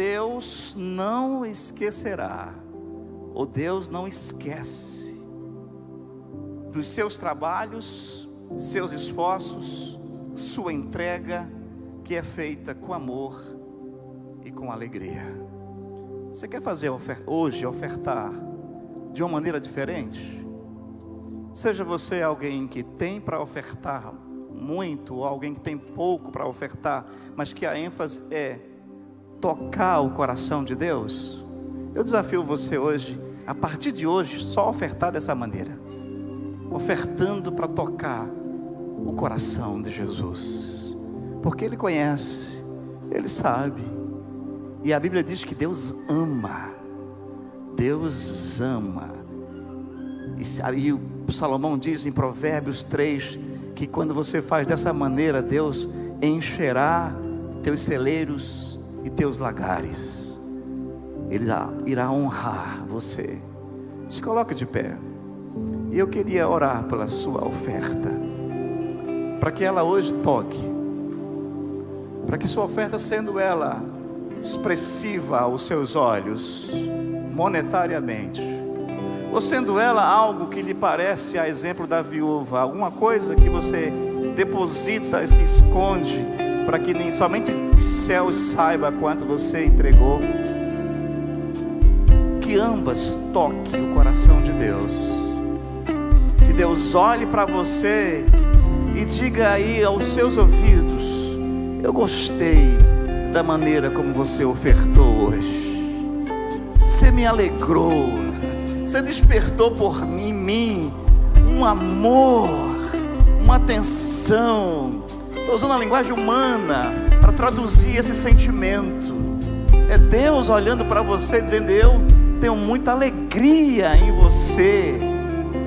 Deus não esquecerá, ou Deus não esquece dos seus trabalhos, seus esforços, sua entrega, que é feita com amor e com alegria. Você quer fazer hoje, ofertar de uma maneira diferente? Seja você alguém que tem para ofertar muito, ou alguém que tem pouco para ofertar, mas que a ênfase é tocar o coração de Deus. Eu desafio você hoje, a partir de hoje, só ofertar dessa maneira, ofertando para tocar o coração de Jesus, porque Ele conhece, Ele sabe, e a Bíblia diz que Deus ama, e o Salomão diz em Provérbios 3, que quando você faz dessa maneira, Deus encherá teus celeiros e teus lagares, Ele irá honrar você. Se coloque de pé, e eu queria orar pela sua oferta, para que ela hoje toque, para que sua oferta, sendo ela expressiva aos seus olhos, monetariamente, ou sendo ela algo que lhe parece a exemplo da viúva, alguma coisa que você deposita e se esconde, para que nem somente os céus saibam quanto você entregou, que ambas toquem o coração de Deus, que Deus olhe para você e diga aí aos seus ouvidos: eu gostei da maneira como você ofertou hoje, você me alegrou, você despertou em mim um amor, uma atenção. Estou usando a linguagem humana para traduzir esse sentimento. É Deus olhando para você dizendo: eu tenho muita alegria em você,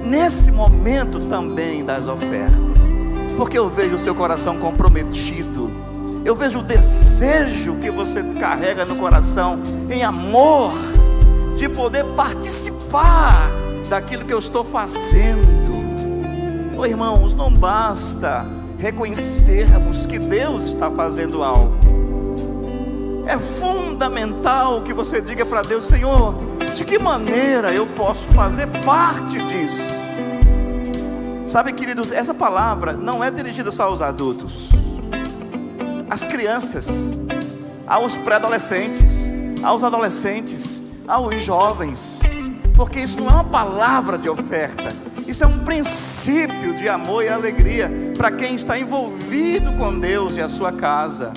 nesse momento também das ofertas, porque eu vejo o seu coração comprometido, eu vejo o desejo que você carrega no coração, em amor, de poder participar daquilo que eu estou fazendo. Oh, irmãos, não basta reconhecermos que Deus está fazendo algo, é fundamental que você diga para Deus: Senhor, de que maneira eu posso fazer parte disso? Sabe, queridos, essa palavra não é dirigida só aos adultos, às crianças, aos pré-adolescentes, aos adolescentes, aos jovens, porque isso não é uma palavra de oferta, isso é um princípio de amor e alegria para quem está envolvido com Deus e a sua casa.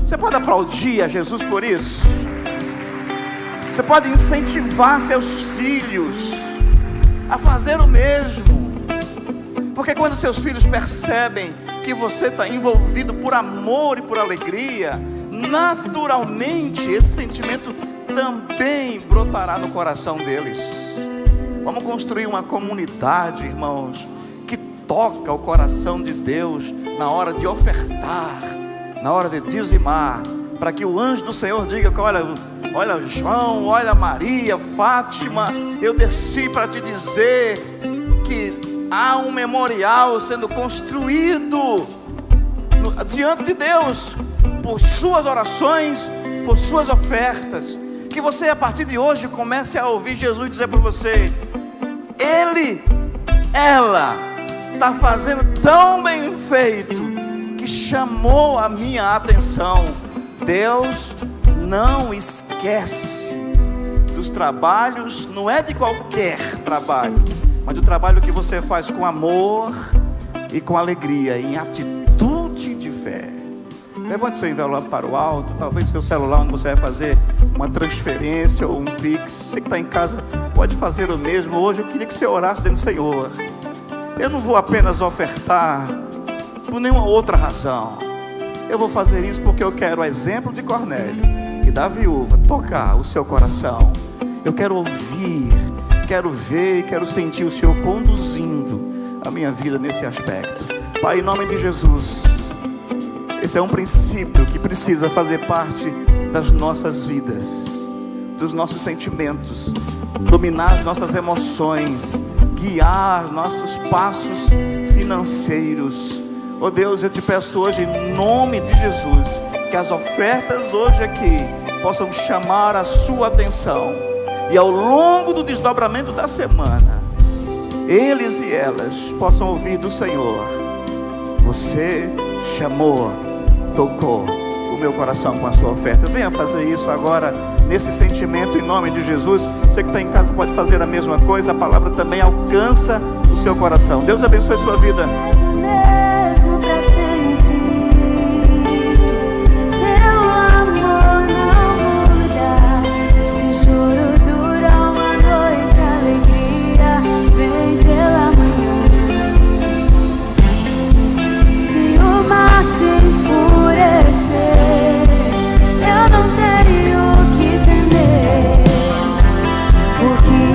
Você pode aplaudir a Jesus por isso? Você pode incentivar seus filhos a fazer o mesmo, porque quando seus filhos percebem que você está envolvido por amor e por alegria, naturalmente esse sentimento também brotará no coração deles. Vamos construir uma comunidade, irmãos, que toca o coração de Deus na hora de ofertar, na hora de dizimar, para que o anjo do Senhor diga: olha João, olha Maria, Fátima, eu desci para te dizer que há um memorial sendo construído diante de Deus, por suas orações, por suas ofertas. Que você, a partir de hoje, comece a ouvir Jesus dizer para você: ela está fazendo tão bem feito, que chamou a minha atenção. Deus não esquece dos trabalhos, não é de qualquer trabalho, mas do trabalho que você faz com amor e com alegria, em atitude de fé. Levante seu envelope para o alto, talvez seu celular, onde você vai fazer uma transferência ou um Pix. Você que está em casa pode fazer o mesmo. Hoje eu queria que você orasse dizendo: Senhor, eu não vou apenas ofertar por nenhuma outra razão, eu vou fazer isso porque eu quero, a exemplo de Cornélio e da viúva, tocar o seu coração. Eu quero ouvir, quero ver e quero sentir o Senhor conduzindo a minha vida nesse aspecto. Pai, em nome de Jesus, esse é um princípio que precisa fazer parte das nossas vidas, dos nossos sentimentos, dominar as nossas emoções, guiar nossos passos financeiros. Oh Deus, eu te peço hoje, em nome de Jesus, que as ofertas hoje aqui possam chamar a sua atenção, e ao longo do desdobramento da semana, eles e elas possam ouvir do Senhor: você chamou, tocou o meu coração com a sua oferta. Venha fazer isso agora, nesse sentimento, em nome de Jesus. Você que está em casa pode fazer a mesma coisa. A palavra também alcança o seu coração. Deus abençoe a sua vida.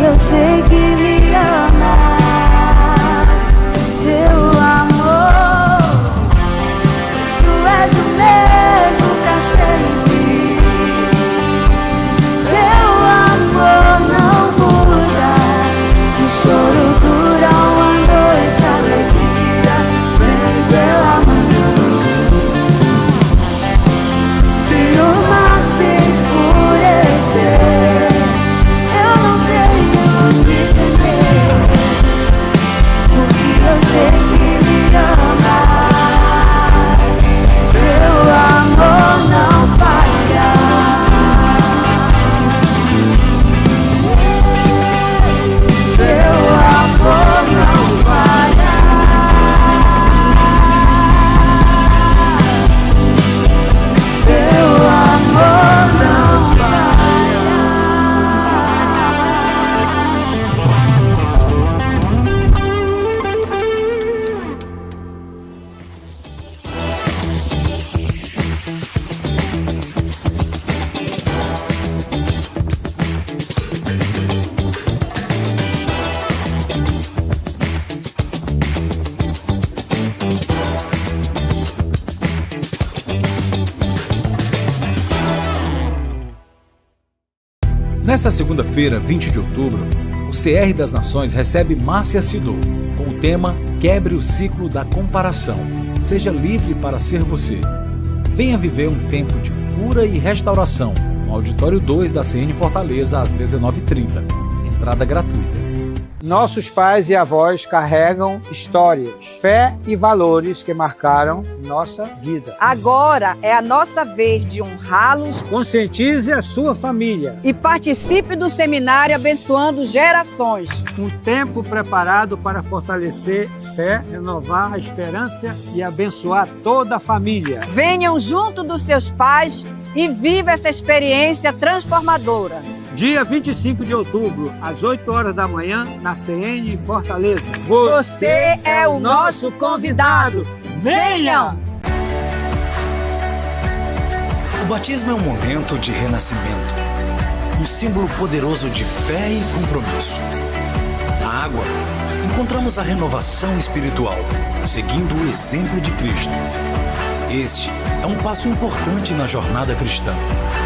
Eu sei que me amas, teu amor, pois tu és o mesmo pra sempre. Teu amor não muda, se o choro dura uma noite, a alegria vem pela manhã. Se o mar se enfurecer, eu sei que me amas, teu amor não falha. Teu amor não falha. Teu amor não falha. Nesta segunda-feira, 20 de outubro, o CR das Nações recebe Márcia Sidou, com o tema Quebre o Ciclo da Comparação. Seja livre para ser você. Venha viver um tempo de cura e restauração no Auditório 2 da CN Fortaleza, às 19h30. Entrada gratuita. Nossos pais e avós carregam histórias, fé e valores que marcaram nossa vida. Agora é a nossa vez de honrá-los. Conscientize a sua família E participe do seminário Abençoando Gerações. Um tempo preparado para fortalecer fé, renovar a esperança e abençoar toda a família. Venham junto dos seus pais e viva essa experiência transformadora. Dia 25 de outubro, às 8 horas da manhã, na CN Fortaleza. Você é o nosso convidado. Venham! O batismo é um momento de renascimento, um símbolo poderoso de fé e compromisso. Na água, encontramos a renovação espiritual, seguindo o exemplo de Cristo. Este é um passo importante na jornada cristã,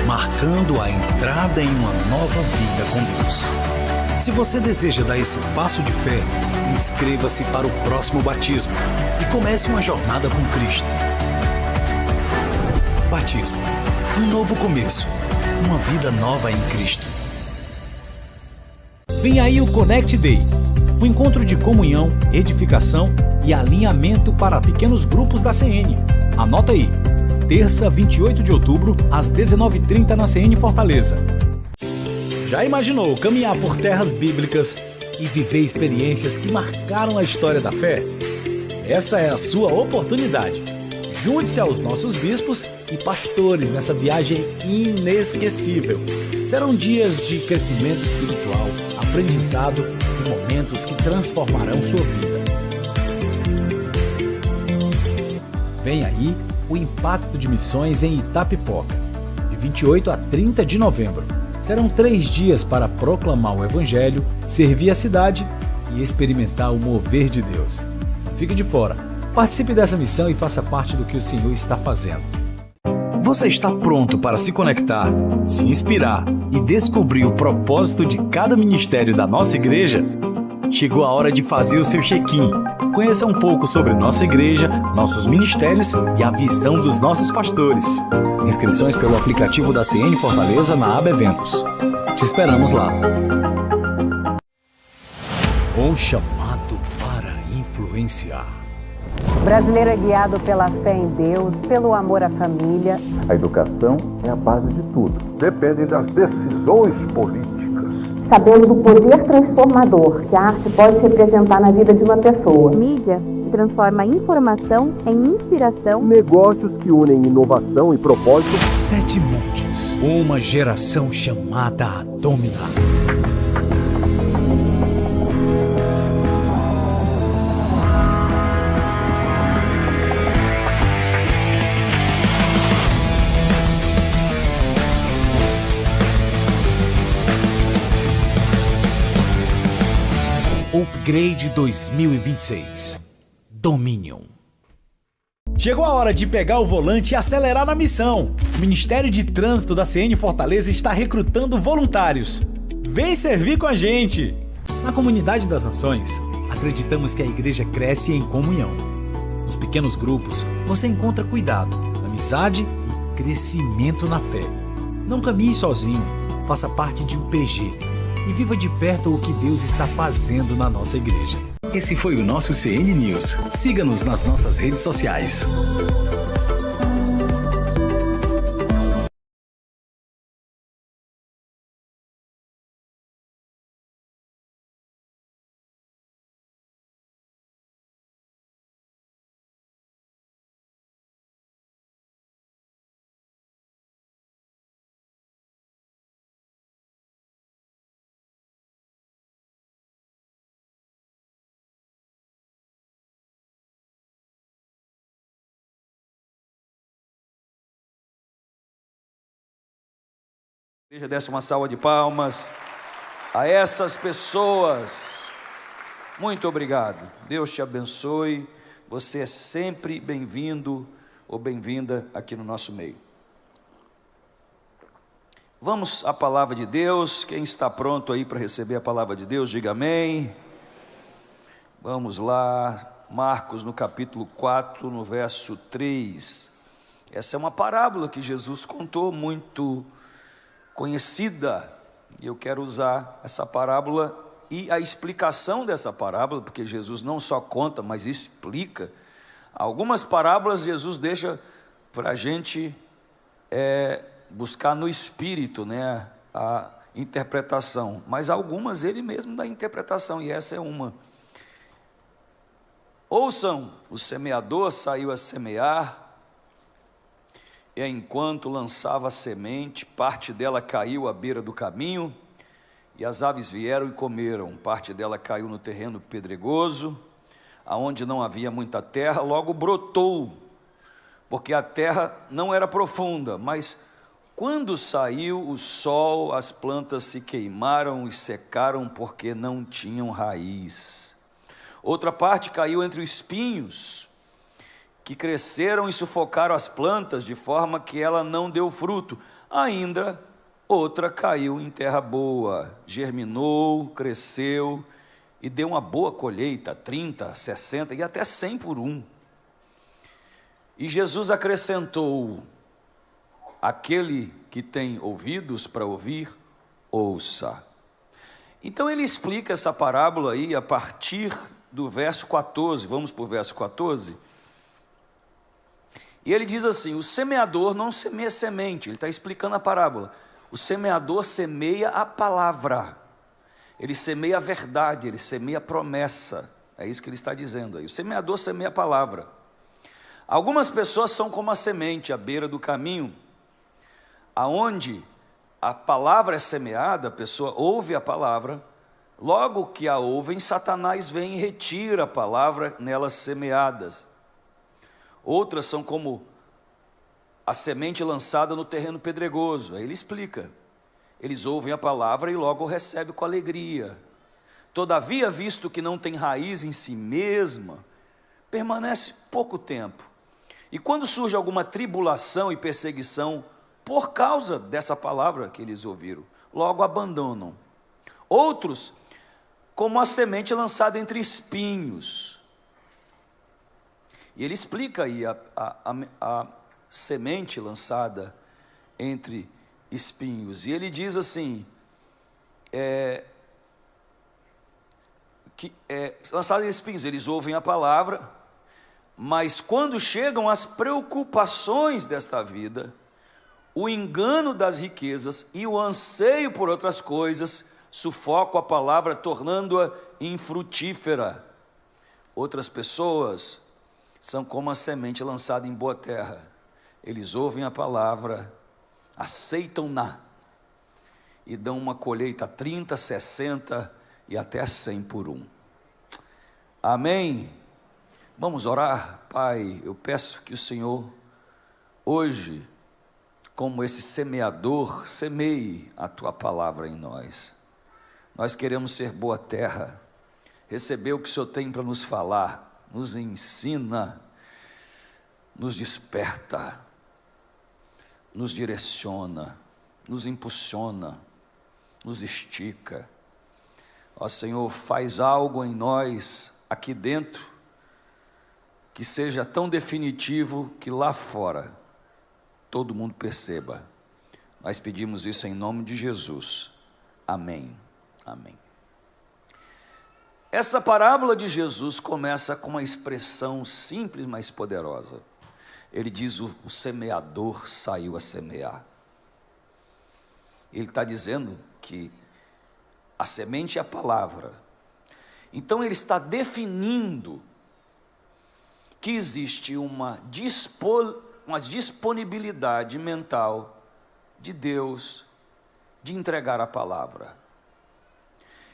marcando a entrada em uma nova vida com Deus. Se você deseja dar esse passo de fé, inscreva-se para o próximo batismo e comece uma jornada com Cristo. Batismo, um novo começo, uma vida nova em Cristo. Vem aí o Connect Day, um encontro de comunhão, edificação e alinhamento para pequenos grupos da CN. Anota aí, terça, 28 de outubro, às 19h30 na CN Fortaleza. Já imaginou caminhar por terras bíblicas e viver experiências que marcaram a história da fé? Essa é a sua oportunidade. Junte-se aos nossos bispos e pastores nessa viagem inesquecível. Serão dias de crescimento espiritual, aprendizado e momentos que transformarão sua vida. Vem aí o Impacto de Missões em Itapipoca, de 28 a 30 de novembro. Serão 3 dias para proclamar o Evangelho, servir a cidade e experimentar o mover de Deus. Não fique de fora. Participe dessa missão e faça parte do que o Senhor está fazendo. Você está pronto para se conectar, se inspirar e descobrir o propósito de cada ministério da nossa igreja? Chegou a hora de fazer o seu check-in. Conheça um pouco sobre nossa igreja, nossos ministérios e a visão dos nossos pastores. Inscrições pelo aplicativo da CN Fortaleza na aba Eventos. Te esperamos lá. Um chamado para influenciar. O brasileiro é guiado pela fé em Deus, pelo amor à família. A educação é a base de tudo. Depende das decisões políticas. Sabendo do poder transformador que a arte pode representar na vida de uma pessoa. Mídia transforma informação em inspiração. Negócios que unem inovação e propósito. 7 montes. Uma geração chamada a dominar. Upgrade 2026. Dominion. Chegou a hora de pegar o volante e acelerar na missão. O Ministério de Trânsito da CN Fortaleza está recrutando voluntários. Vem servir com a gente! Na Comunidade das Nações, acreditamos que a igreja cresce em comunhão. Nos pequenos grupos, você encontra cuidado, amizade e crescimento na fé. Não caminhe sozinho, faça parte de um PG. E viva de perto o que Deus está fazendo na nossa igreja. Esse foi o nosso CN News. Siga-nos nas nossas redes sociais. Igreja, desse uma salva de palmas a essas pessoas. Muito obrigado. Deus te abençoe. Você é sempre bem-vindo ou bem-vinda aqui no nosso meio. Vamos à palavra de Deus. Quem está pronto aí para receber a palavra de Deus, diga amém. Vamos lá, Marcos no capítulo 4, no verso 3. Essa é uma parábola que Jesus contou, muito conhecida, e eu quero usar essa parábola e a explicação dessa parábola, porque Jesus não só conta, mas explica. Algumas parábolas Jesus deixa para a gente buscar no espírito, né, a interpretação, mas algumas ele mesmo dá interpretação, e essa é uma. Ouçam, o semeador saiu a semear, e enquanto lançava a semente, parte dela caiu à beira do caminho, e as aves vieram e comeram. Parte dela caiu no terreno pedregoso, aonde não havia muita terra, logo brotou, porque a terra não era profunda, mas quando saiu o sol, as plantas se queimaram e secaram, porque não tinham raiz. Outra parte caiu entre os espinhos, que cresceram e sufocaram as plantas, de forma que ela não deu fruto. Ainda outra caiu em terra boa, germinou, cresceu e deu uma boa colheita, 30, 60 e até 100 por um. E Jesus acrescentou: aquele que tem ouvidos para ouvir, ouça. Então ele explica essa parábola aí a partir do verso 14, vamos para o verso 14. E ele diz assim: o semeador não semeia semente, ele está explicando a parábola. O semeador semeia a palavra, ele semeia a verdade, ele semeia a promessa, é isso que ele está dizendo aí. O semeador semeia a palavra. Algumas pessoas são como a semente à beira do caminho, aonde a palavra é semeada, a pessoa ouve a palavra, logo que a ouvem, Satanás vem e retira a palavra nelas semeadas. Outras são como a semente lançada no terreno pedregoso. Aí ele explica. Eles ouvem a palavra e logo recebem com alegria. Todavia, visto que não tem raiz em si mesma, permanece pouco tempo. E quando surge alguma tribulação e perseguição por causa dessa palavra que eles ouviram, logo abandonam. Outros, como a semente lançada entre espinhos, E ele explica aí a semente lançada entre espinhos. E ele diz assim, lançados em espinhos, eles ouvem a palavra, mas quando chegam as preocupações desta vida, o engano das riquezas e o anseio por outras coisas, sufocam a palavra, tornando-a infrutífera. Outras pessoas são como a semente lançada em boa terra. Eles ouvem a palavra, aceitam-na e dão uma colheita 30, 60 e até 100 por um. Amém? Vamos orar? Pai, eu peço que o Senhor hoje, como esse semeador, semeie a tua palavra em nós. Nós queremos ser boa terra, receber o que o Senhor tem para nos falar, nos ensina, nos desperta, nos direciona, nos impulsiona, nos estica. Ó Senhor, faz algo em nós, aqui dentro, que seja tão definitivo que lá fora todo mundo perceba. Nós pedimos isso em nome de Jesus. Amém. Amém. Essa parábola de Jesus começa com uma expressão simples, mas poderosa. Ele diz: o semeador saiu a semear. Ele está dizendo que a semente é a palavra. Então ele está definindo que existe uma disponibilidade mental de Deus de entregar a palavra.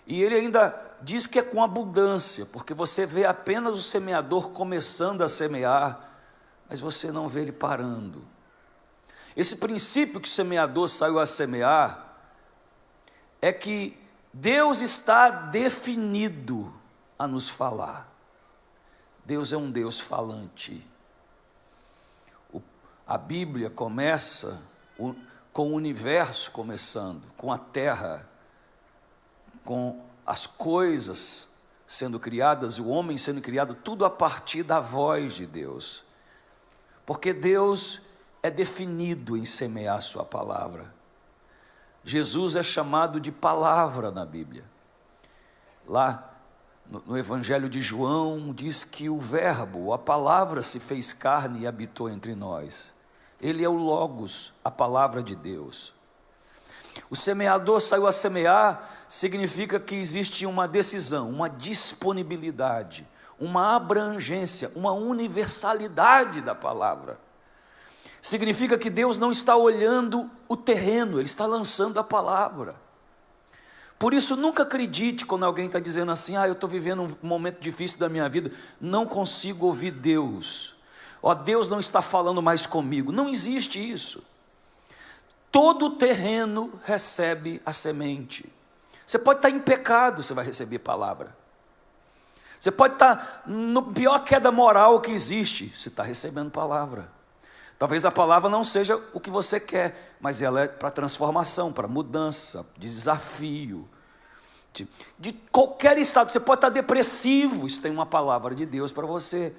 E ele ainda diz que é com abundância, porque você vê apenas o semeador começando a semear, mas você não vê ele parando. Esse princípio que o semeador saiu a semear é que Deus está definido a nos falar. Deus é um Deus falante. A Bíblia começa com o universo começando, com a terra, com as coisas sendo criadas, o homem sendo criado, tudo a partir da voz de Deus. Porque Deus é definido em semear a sua palavra. Jesus é chamado de palavra na Bíblia. Lá no Evangelho de João diz que o verbo, a palavra se fez carne e habitou entre nós. Ele é o Logos, a palavra de Deus. O semeador saiu a semear significa que existe uma decisão, uma disponibilidade, uma abrangência, uma universalidade da palavra. Significa que Deus não está olhando o terreno, Ele está lançando a palavra. Por isso, nunca acredite quando alguém está dizendo assim: eu estou vivendo um momento difícil da minha vida, não consigo ouvir Deus. Deus não está falando mais comigo. Não existe isso. Todo terreno recebe a semente. Você pode estar em pecado, você vai receber palavra. Você pode estar no pior queda moral que existe, você está recebendo palavra. Talvez a palavra não seja o que você quer, mas ela é para transformação, para mudança, de desafio, de qualquer estado. Você pode estar depressivo, isso tem uma palavra de Deus para você.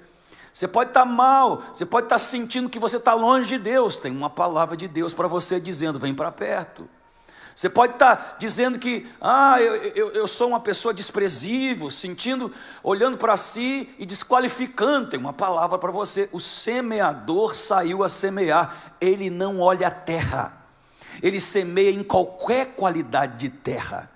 Você pode estar mal, você pode estar sentindo que você está longe de Deus, tem uma palavra de Deus para você dizendo: vem para perto. Você pode estar dizendo que eu sou uma pessoa desprezível, olhando para si e desqualificando, tem uma palavra para você. O semeador saiu a semear, ele não olha a terra, ele semeia em qualquer qualidade de terra.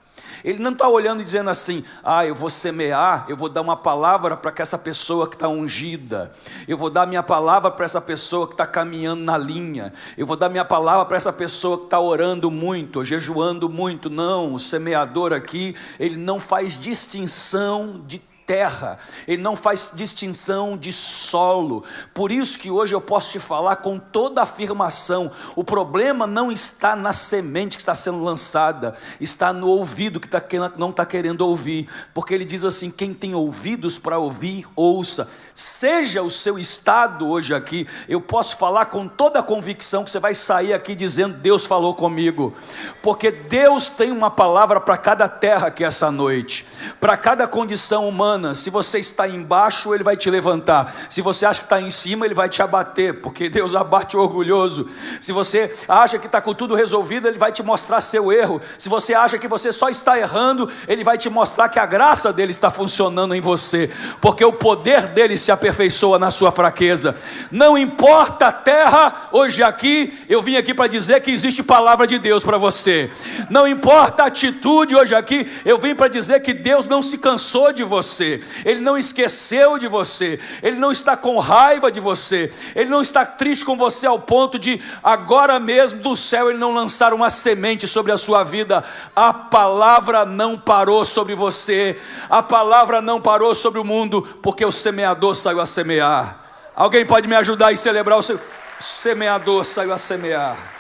Ele não está olhando e dizendo assim: eu vou semear, eu vou dar uma palavra para essa pessoa que está ungida, eu vou dar minha palavra para essa pessoa que está caminhando na linha, eu vou dar minha palavra para essa pessoa que está orando muito, jejuando muito. Não, o semeador aqui, ele não faz distinção de terra, ele não faz distinção de solo. Por isso que hoje eu posso te falar com toda afirmação: o problema não está na semente que está sendo lançada, está no ouvido que não está querendo ouvir, porque ele diz assim: quem tem ouvidos para ouvir, ouça. Seja o seu estado hoje aqui, eu posso falar com toda a convicção que você vai sair aqui dizendo: Deus falou comigo, porque Deus tem uma palavra para cada terra aqui essa noite, para cada condição humana. funciona. Se você está embaixo, Ele vai te levantar. Se você acha que está em cima, Ele vai te abater, porque Deus abate o orgulhoso. Se você acha que está com tudo resolvido, Ele vai te mostrar seu erro. Se você acha que você só está errando, Ele vai te mostrar que a graça dEle está funcionando em você, porque o poder dEle se aperfeiçoa na sua fraqueza. Não importa a terra, hoje aqui, eu vim aqui para dizer que existe palavra de Deus para você. Não importa a atitude, hoje aqui, eu vim para dizer que Deus não se cansou de você, Ele não esqueceu de você, Ele não está com raiva de você, Ele não está triste com você ao ponto de agora mesmo do céu Ele não lançar uma semente sobre a sua vida. A palavra não parou sobre você, a palavra não parou sobre o mundo, porque o semeador saiu a semear. Alguém pode me ajudar e celebrar o seu semeador saiu a semear.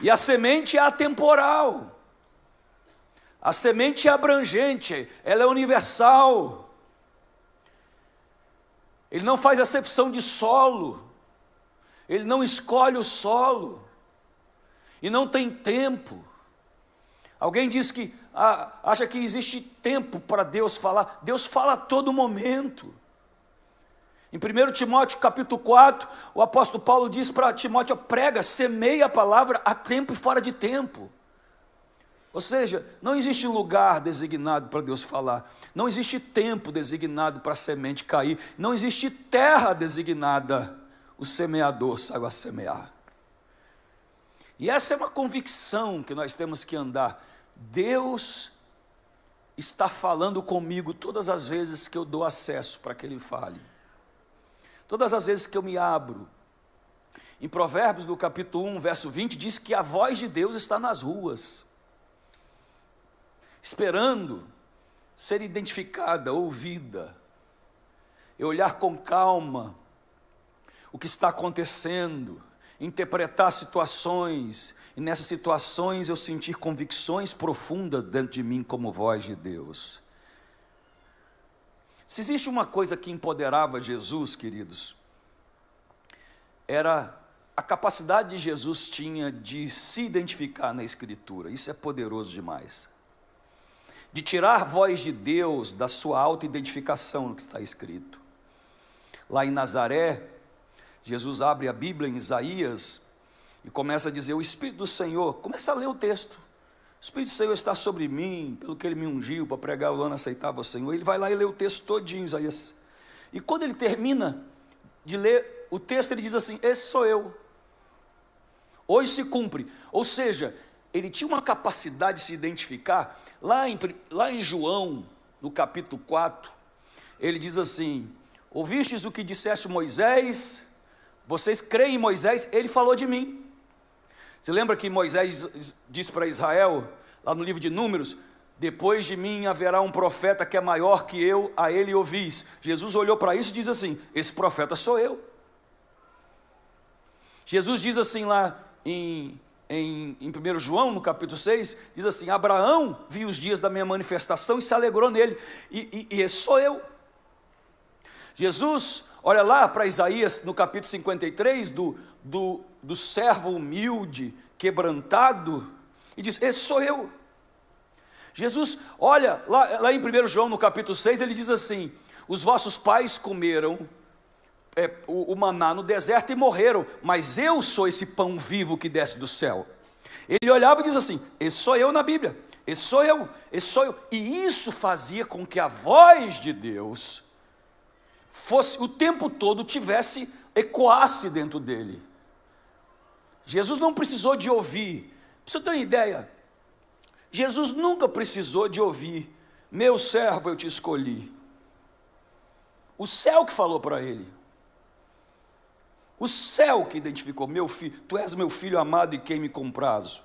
E a semente é atemporal. A semente é abrangente, ela é universal. Ele não faz acepção de solo, Ele não escolhe o solo, e não tem tempo. Alguém diz que acha que existe tempo para Deus falar. Deus fala a todo momento. Em 1 Timóteo capítulo 4, o apóstolo Paulo diz para Timóteo: prega, semeia a palavra a tempo e fora de tempo. Ou seja, não existe lugar designado para Deus falar, não existe tempo designado para a semente cair, não existe terra designada. O semeador saiu a semear. E essa é uma convicção que nós temos que andar. Deus está falando comigo todas as vezes que eu dou acesso para que Ele fale. Todas as vezes que eu me abro. Em Provérbios, no capítulo 1, verso 20, diz que a voz de Deus está nas ruas, esperando ser identificada, ouvida. Eu olhar com calma o que está acontecendo, interpretar situações, e nessas situações eu sentir convicções profundas dentro de mim como voz de Deus. Se existe uma coisa que empoderava Jesus, queridos, era a capacidade de Jesus tinha de se identificar na Escritura. Isso é poderoso demais. De tirar a voz de Deus da sua auto-identificação no que está escrito. Lá em Nazaré, Jesus abre a Bíblia em Isaías e começa a dizer: o Espírito do Senhor, começa a ler o texto. O Espírito do Senhor está sobre mim, pelo que Ele me ungiu para pregar o ano aceitável ao Senhor. Ele vai lá e lê o texto todinho, Isaías. E quando ele termina de ler o texto, ele diz assim: esse sou eu. Hoje se cumpre. Ou seja, ele tinha uma capacidade de se identificar. Lá em João, no capítulo 4, ele diz assim: ouvistes o que disseste Moisés, vocês creem em Moisés, ele falou de mim. Você lembra que Moisés disse para Israel, lá no livro de Números: depois de mim haverá um profeta que é maior que eu, a ele ouvis. Jesus olhou para isso e diz assim: esse profeta sou eu. Jesus diz assim lá em 1 João, no capítulo 6, diz assim: Abraão viu os dias da minha manifestação e se alegrou nele, e esse sou eu. Jesus olha lá para Isaías, no capítulo 53, do servo humilde, quebrantado, e diz: esse sou eu. Jesus olha lá em 1 João, no capítulo 6, ele diz assim: os vossos pais comeram o maná no deserto e morreram, mas eu sou esse pão vivo que desce do céu. Ele olhava e diz assim: esse sou eu na Bíblia, esse sou eu, esse sou eu. E isso fazia com que a voz de Deus fosse o tempo todo, ecoasse dentro dele. Jesus não precisou de ouvir. Pra você ter uma ideia, Jesus nunca precisou de ouvir: meu servo, eu te escolhi. O céu que falou para ele. O céu que identificou: meu filho, tu és meu filho amado e quem me comprazo.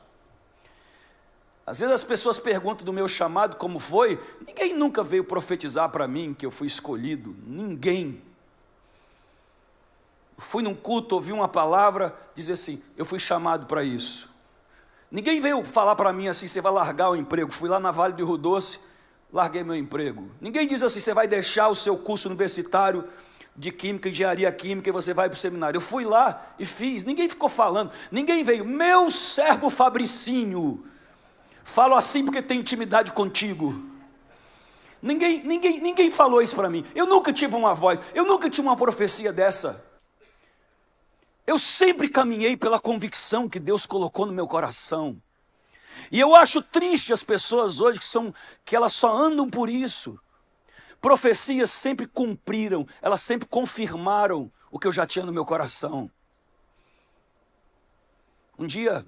Às vezes as pessoas perguntam do meu chamado como foi. Ninguém nunca veio profetizar para mim que eu fui escolhido. Ninguém. Eu fui num culto, ouvi uma palavra, dizer assim: eu fui chamado para isso. Ninguém veio falar para mim assim: você vai largar o emprego. Fui lá na Vale do Rio Doce, larguei meu emprego. Ninguém diz assim: você vai deixar o seu curso universitário de química, engenharia química, e você vai para o seminário. Eu fui lá e fiz. Ninguém ficou falando. Ninguém veio: meu servo Fabricinho, falo assim porque tenho intimidade contigo. Ninguém falou isso para mim. Eu nunca tive uma voz, eu nunca tive uma profecia dessa. Eu sempre caminhei pela convicção que Deus colocou no meu coração. E eu acho triste as pessoas hoje que elas só andam por isso. Profecias sempre cumpriram, elas sempre confirmaram o que eu já tinha no meu coração. Um dia,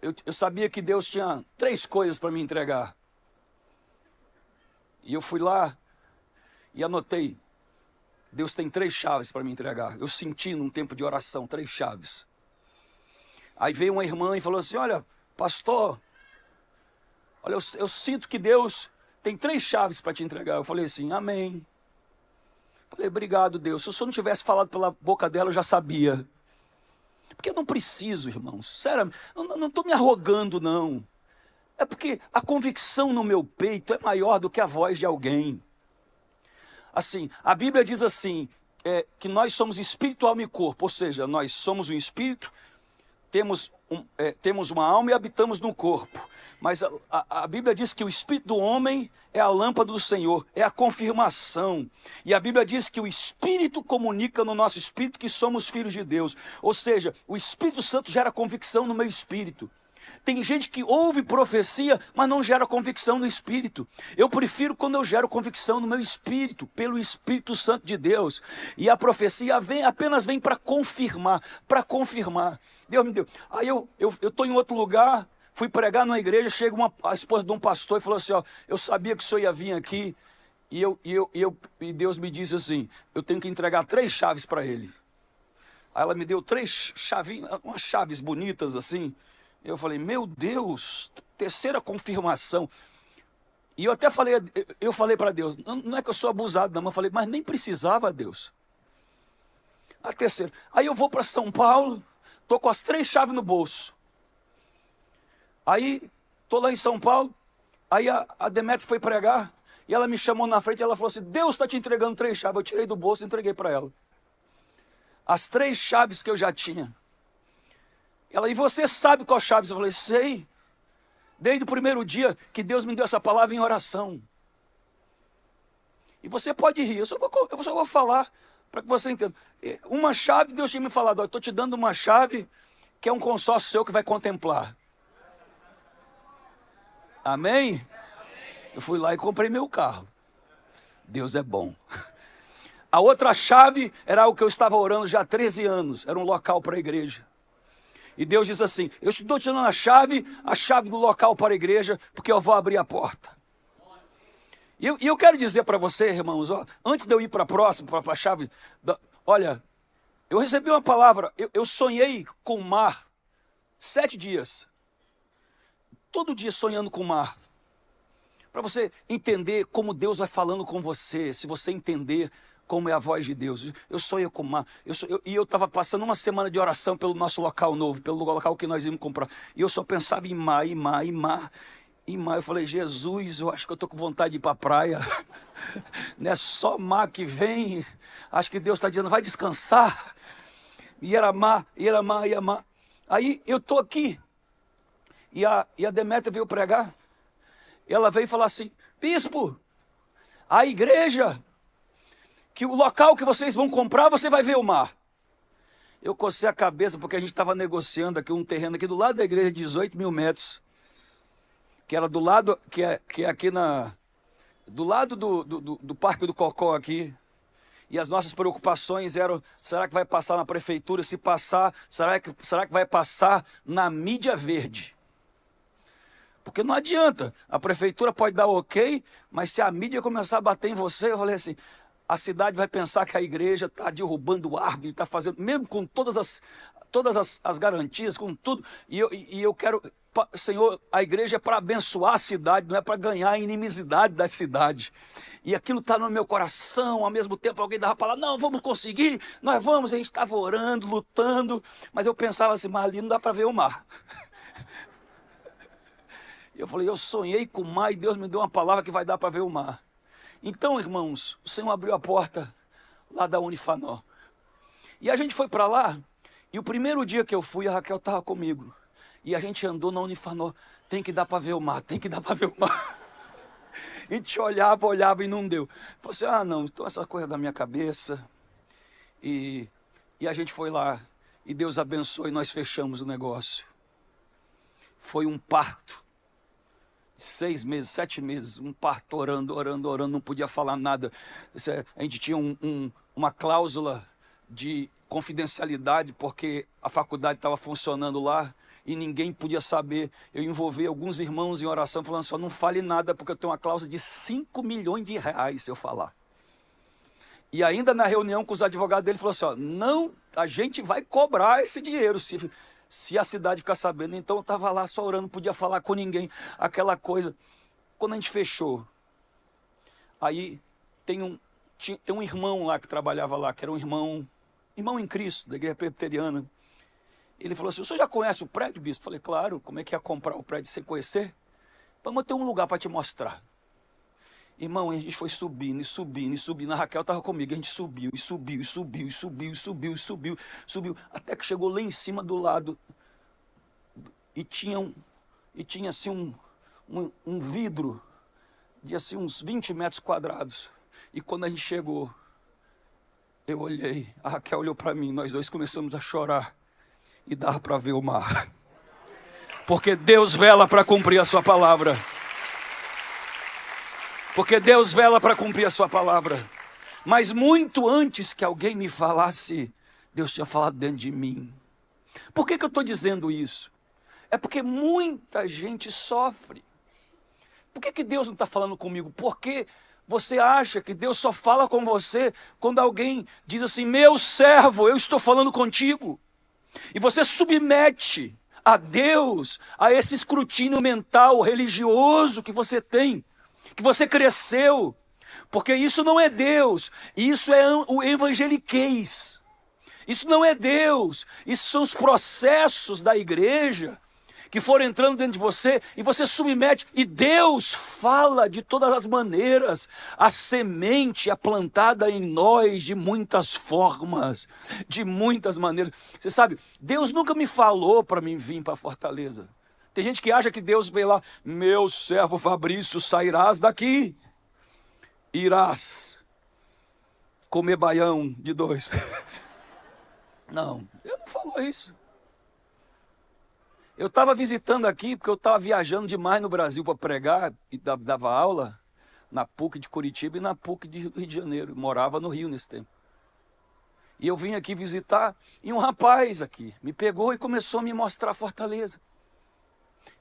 eu sabia que Deus tinha 3 coisas para me entregar. E eu fui lá e anotei. Deus tem 3 chaves para me entregar. Eu senti num tempo de oração 3 chaves. Aí veio uma irmã e falou assim: olha, pastor, olha, eu sinto que Deus tem 3 chaves para te entregar. Eu falei assim: amém. Falei: obrigado, Deus. Se o senhor não tivesse falado pela boca dela, eu já sabia. Porque eu não preciso, irmãos. Sério, eu não estou me arrogando, não. É porque a convicção no meu peito é maior do que a voz de alguém. Assim, a Bíblia diz assim, que nós somos espírito, alma e corpo. Ou seja, nós somos um espírito, temos uma alma e habitamos no corpo. Mas a Bíblia diz que o espírito do homem é a lâmpada do Senhor, é a confirmação. E a Bíblia diz que o Espírito comunica no nosso espírito que somos filhos de Deus. Ou seja, o Espírito Santo gera convicção no meu espírito. Tem gente que ouve profecia, mas não gera convicção no espírito. Eu prefiro quando eu gero convicção no meu espírito, pelo Espírito Santo de Deus. E a profecia apenas vem para confirmar, Deus me deu. Aí eu estou em outro lugar, fui pregar numa igreja, chega a esposa de um pastor e falou assim: ó, eu sabia que o senhor ia vir aqui, e Deus me disse assim, eu tenho que entregar 3 chaves para ele. Aí ela me deu 3 chavinhas, umas chaves bonitas assim. Eu falei: meu Deus, 3ª confirmação. E eu até falei para Deus, não é que eu sou abusado não, mas eu falei: mas nem precisava, Deus. A 3ª. Aí eu vou para São Paulo, estou com as 3 chaves no bolso. Aí, estou lá em São Paulo, aí a Demétria foi pregar, e ela me chamou na frente e ela falou assim: Deus está te entregando 3 chaves. Eu tirei do bolso e entreguei para ela. As 3 chaves que eu já tinha. Ela: e você sabe qual chaves? Eu falei: sei. Desde o primeiro dia que Deus me deu essa palavra em oração. E você pode rir, eu só vou falar para que você entenda. Uma chave, Deus tinha me falado: eu estou te dando uma chave que é um consórcio seu que vai contemplar. Amém? Eu fui lá e comprei meu carro. Deus é bom. A outra chave era algo que eu estava orando já há 13 anos. Era um local para a igreja. E Deus diz assim: eu estou te dando a chave do local para a igreja, porque eu vou abrir a porta. E eu quero dizer para você, irmãos, ó, antes de eu ir para a próxima, para a chave, olha, eu recebi uma palavra, eu sonhei com o mar 7 dias. Todo dia sonhando com o mar. Para você entender como Deus vai falando com você, se você entender como é a voz de Deus. Eu sonhei com o mar. E eu estava passando uma semana de oração pelo nosso local novo, pelo local que nós íamos comprar. E eu só pensava em mar. Eu falei: Jesus, eu acho que eu estou com vontade de ir para a praia. Não é só mar que vem. Acho que Deus está dizendo: vai descansar. E era mar. Aí eu estou aqui. E a Demétria veio pregar. E ela veio falar assim: bispo, a igreja, que o local que vocês vão comprar, você vai ver o mar. Eu cocei a cabeça porque a gente estava negociando aqui um terreno aqui do lado da igreja de 18 mil metros. Que era do lado, que é aqui do lado do Parque do Cocó aqui. E as nossas preocupações eram: será que vai passar na prefeitura? Se passar, será que vai passar na mídia verde? Porque não adianta, a prefeitura pode dar ok, mas se a mídia começar a bater em você, eu falei assim, a cidade vai pensar que a igreja está derrubando árvore, está fazendo, mesmo com todas as garantias, com tudo. E eu quero, Senhor, a igreja é para abençoar a cidade, não é para ganhar a inimizade da cidade. E aquilo está no meu coração, ao mesmo tempo alguém dava para lá: não, vamos conseguir, nós vamos. A gente estava orando, lutando, mas eu pensava assim: mas ali não dá para ver o mar. Eu falei: eu sonhei com o mar e Deus me deu uma palavra que vai dar para ver o mar. Então, irmãos, o Senhor abriu a porta lá da Unifanor. E a gente foi para lá, e o primeiro dia que eu fui, a Raquel estava comigo. E a gente andou na Unifanor: tem que dar para ver o mar, tem que dar para ver o mar. A gente olhava e não deu. Falei assim, não, então essa coisa da minha cabeça. E a gente foi lá, e Deus abençoou, e nós fechamos o negócio. Foi um parto. 6 meses, 7 meses, um parto, orando, não podia falar nada. A gente tinha uma cláusula de confidencialidade, porque a faculdade estava funcionando lá e ninguém podia saber. Eu envolvi alguns irmãos em oração, falando só, não fale nada, porque eu tenho uma cláusula de 5 milhões de reais se eu falar. E ainda na reunião com os advogados dele, falou assim, não, a gente vai cobrar esse dinheiro se a cidade ficar sabendo. Então eu estava lá só orando, não podia falar com ninguém, aquela coisa. Quando a gente fechou, aí tem um irmão lá que trabalhava lá, que era um irmão em Cristo, da igreja presbiteriana. Ele falou assim, o senhor já conhece o prédio, bispo? Eu falei, claro, como é que ia comprar o prédio sem conhecer? Vamos ter um lugar para te mostrar. Irmão, a gente foi subindo, a Raquel estava comigo, a gente subiu, até que chegou lá em cima do lado, e tinha assim um vidro, de assim uns 20 metros quadrados, e quando a gente chegou, eu olhei, a Raquel olhou para mim, nós dois começamos a chorar, e dava para ver o mar, porque Deus vela para cumprir a sua palavra. Porque Deus vela para cumprir a sua palavra. Mas muito antes que alguém me falasse, Deus tinha falado dentro de mim. Por que eu estou dizendo isso? É porque muita gente sofre. Por que Deus não está falando comigo? Porque você acha que Deus só fala com você quando alguém diz assim, meu servo, eu estou falando contigo. E você submete a Deus a esse escrutínio mental, religioso que você tem. Que você cresceu, porque isso não é Deus, isso é o evangeliquez, isso não é Deus, isso são os processos da igreja que foram entrando dentro de você e você submete, e Deus fala de todas as maneiras. A semente é plantada em nós de muitas formas, de muitas maneiras. Você sabe, Deus nunca me falou para mim vir para Fortaleza. Tem gente que acha que Deus veio lá, meu servo Fabrício, sairás daqui, irás comer baião de 2. Não, Deus não falou isso. Eu estava visitando aqui, porque eu estava viajando demais no Brasil para pregar, e dava aula na PUC de Curitiba e na PUC de Rio de Janeiro. Eu morava no Rio nesse tempo. E eu vim aqui visitar, e um rapaz aqui me pegou e começou a me mostrar Fortaleza.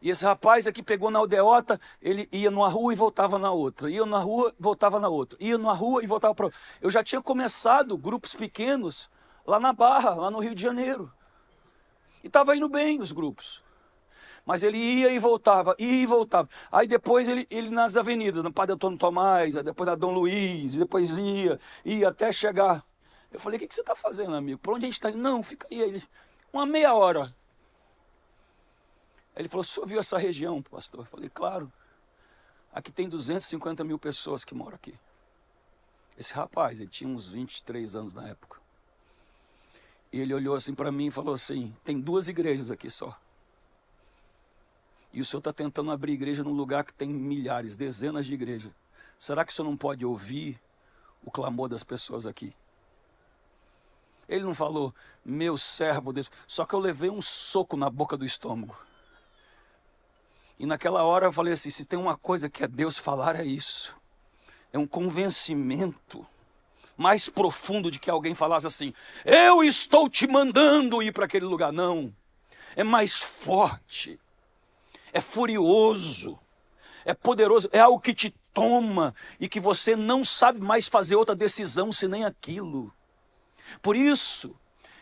E esse rapaz aqui pegou na aldeota, ele ia numa rua e voltava na outra, ia na rua, voltava na outra, ia numa rua e voltava para outra. Eu já tinha começado grupos pequenos lá na Barra, lá no Rio de Janeiro. E estava indo bem os grupos. Mas ele ia e voltava, ia e voltava. Aí depois ele nas avenidas, no Padre Antônio Tomás, depois na Dom Luiz, depois ia até chegar. Eu falei, o que você está fazendo, amigo? Por onde a gente está indo? Não, fica aí. Ele, uma meia hora. Ele falou, o senhor viu essa região, pastor? Eu falei, claro. Aqui tem 250 mil pessoas que moram aqui. Esse rapaz, ele tinha uns 23 anos na época. E ele olhou assim para mim e falou assim, tem 2 igrejas aqui só. E o senhor está tentando abrir igreja num lugar que tem milhares, dezenas de igrejas. Será que o senhor não pode ouvir o clamor das pessoas aqui? Ele não falou, meu servo Deus, só que eu levei um soco na boca do estômago. E naquela hora eu falei assim, se tem uma coisa que é Deus falar, é isso. É um convencimento mais profundo de que alguém falasse assim, eu estou te mandando ir para aquele lugar. Não, é mais forte, é furioso, é poderoso, é algo que te toma e que você não sabe mais fazer outra decisão senão aquilo. Por isso,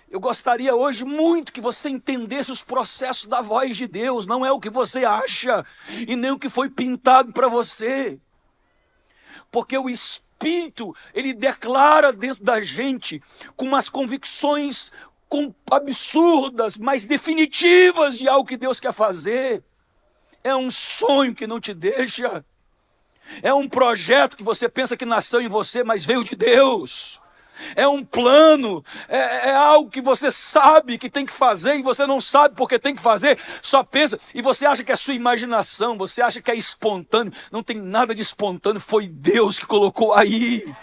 eu gostaria hoje muito que você entendesse os processos da voz de Deus. Não é o que você acha e nem o que foi pintado para você. Porque o Espírito, ele declara dentro da gente com umas convicções absurdas, mas definitivas de algo que Deus quer fazer. É um sonho que não te deixa. É um projeto que você pensa que nasceu em você, mas veio de Deus. é um plano, é algo que você sabe que tem que fazer e você não sabe porque tem que fazer, só pensa, e você acha que é sua imaginação, você acha que é espontâneo, não tem nada de espontâneo, foi Deus que colocou aí.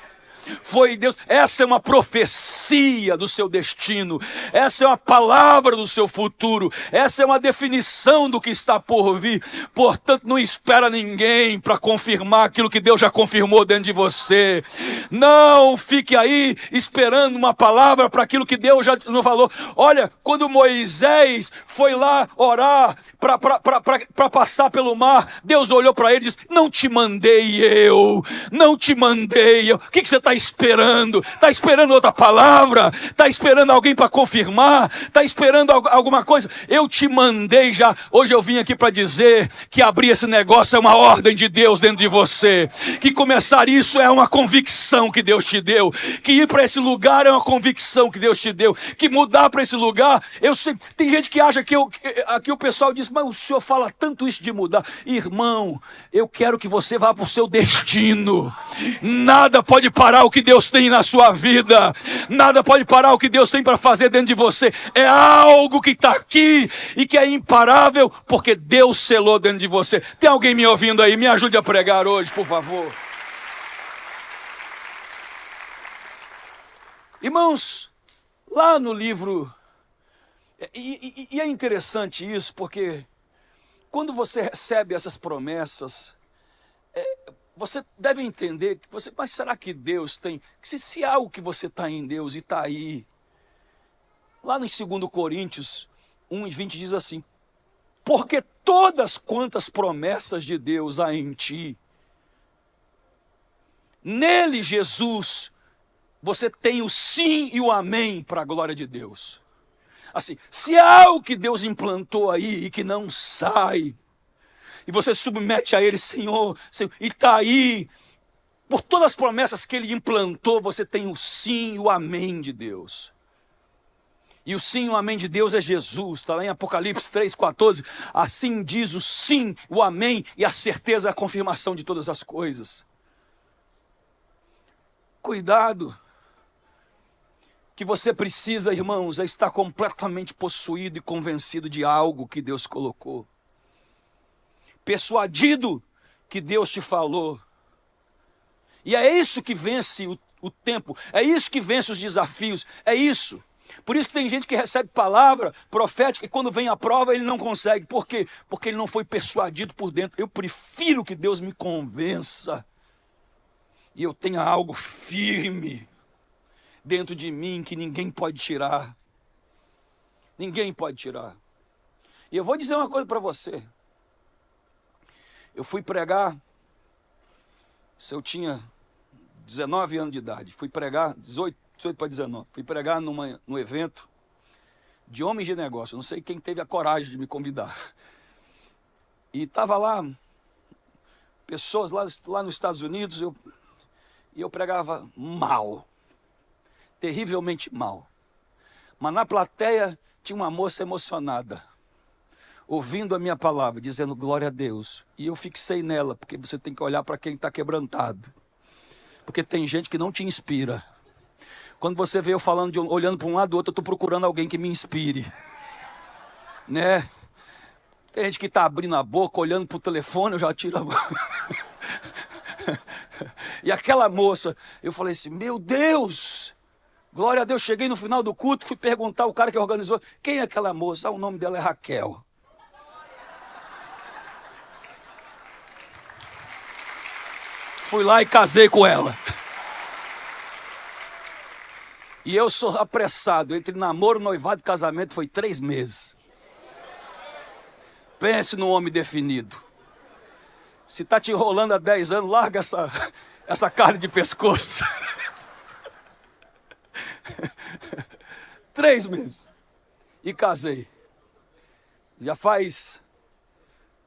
Foi Deus, essa é uma profecia do seu destino, essa é uma palavra do seu futuro, essa é uma definição do que está por vir. Portanto, não espera ninguém para confirmar aquilo que Deus já confirmou dentro de você. Não fique aí esperando uma palavra para aquilo que Deus já não falou. Olha, quando Moisés foi lá orar para passar pelo mar, Deus olhou para ele e disse: não te mandei eu, não te mandei eu. O que você está esperando? Está esperando outra palavra? Está esperando alguém para confirmar? Está esperando alguma coisa? Eu te mandei já. Hoje eu vim aqui para dizer que abrir esse negócio é uma ordem de Deus dentro de você, que começar isso é uma convicção que Deus te deu, que ir para esse lugar é uma convicção que Deus te deu, que mudar para esse lugar, eu sei, tem gente que acha que aqui o pessoal diz: mas o senhor fala tanto isso de mudar. Irmão, eu quero que você vá para o seu destino. Nada pode parar o que Deus tem na sua vida, nada pode parar o que Deus tem para fazer dentro de você. É algo que está aqui e que é imparável, porque Deus selou dentro de você. Tem alguém me ouvindo aí? Me ajude a pregar hoje, por favor. Irmãos, lá no livro, e é interessante isso, porque quando você recebe essas promessas, você deve entender que mas será que Deus tem? Se há algo que você está em Deus e está aí, lá no 2 Coríntios 1:20 diz assim: porque todas quantas promessas de Deus há em ti, nele, Jesus, você tem o sim e o amém para a glória de Deus. Assim, se há algo que Deus implantou aí e que não sai, e você submete a Ele: Senhor, Senhor, e está aí, por todas as promessas que Ele implantou, você tem o sim e o amém de Deus. E o sim e o amém de Deus é Jesus, está lá em Apocalipse 3:14, assim diz o sim, o amém e a certeza, a confirmação de todas as coisas. Cuidado, que você precisa, irmãos, é estar completamente possuído e convencido de algo que Deus colocou. Persuadido que Deus te falou. E é isso que vence o tempo, é isso que vence os desafios, é isso. Por isso que tem gente que recebe palavra profética e quando vem a prova ele não consegue. Por quê? Porque ele não foi persuadido por dentro. Eu prefiro que Deus me convença e eu tenha algo firme dentro de mim que ninguém pode tirar. Ninguém pode tirar. E eu vou dizer uma coisa para você. Eu fui pregar, se eu tinha 19 anos de idade, fui pregar, 18 para 19, fui pregar num evento de homens de negócio, não sei quem teve a coragem de me convidar. E estava lá, pessoas lá nos Estados Unidos, e eu pregava mal, terrivelmente mal. Mas na plateia tinha uma moça emocionada, ouvindo a minha palavra, dizendo glória a Deus. E eu fixei nela, porque você tem que olhar para quem está quebrantado. Porque tem gente que não te inspira. Quando você vê eu falando, olhando para um lado do outro, eu estou procurando alguém que me inspire. Né? Tem gente que está abrindo a boca, olhando para o telefone, eu já tiro a boca. E aquela moça, eu falei assim, meu Deus, glória a Deus. Cheguei no final do culto, fui perguntar ao cara que organizou, quem é aquela moça? Ah, o nome dela é Raquel. Fui lá e casei com ela. E eu sou apressado, entre namoro, noivado e casamento foi 3 meses. Pense num homem definido. Se está te enrolando há 10 anos, larga essa carne de pescoço. 3 meses. E casei. Já faz,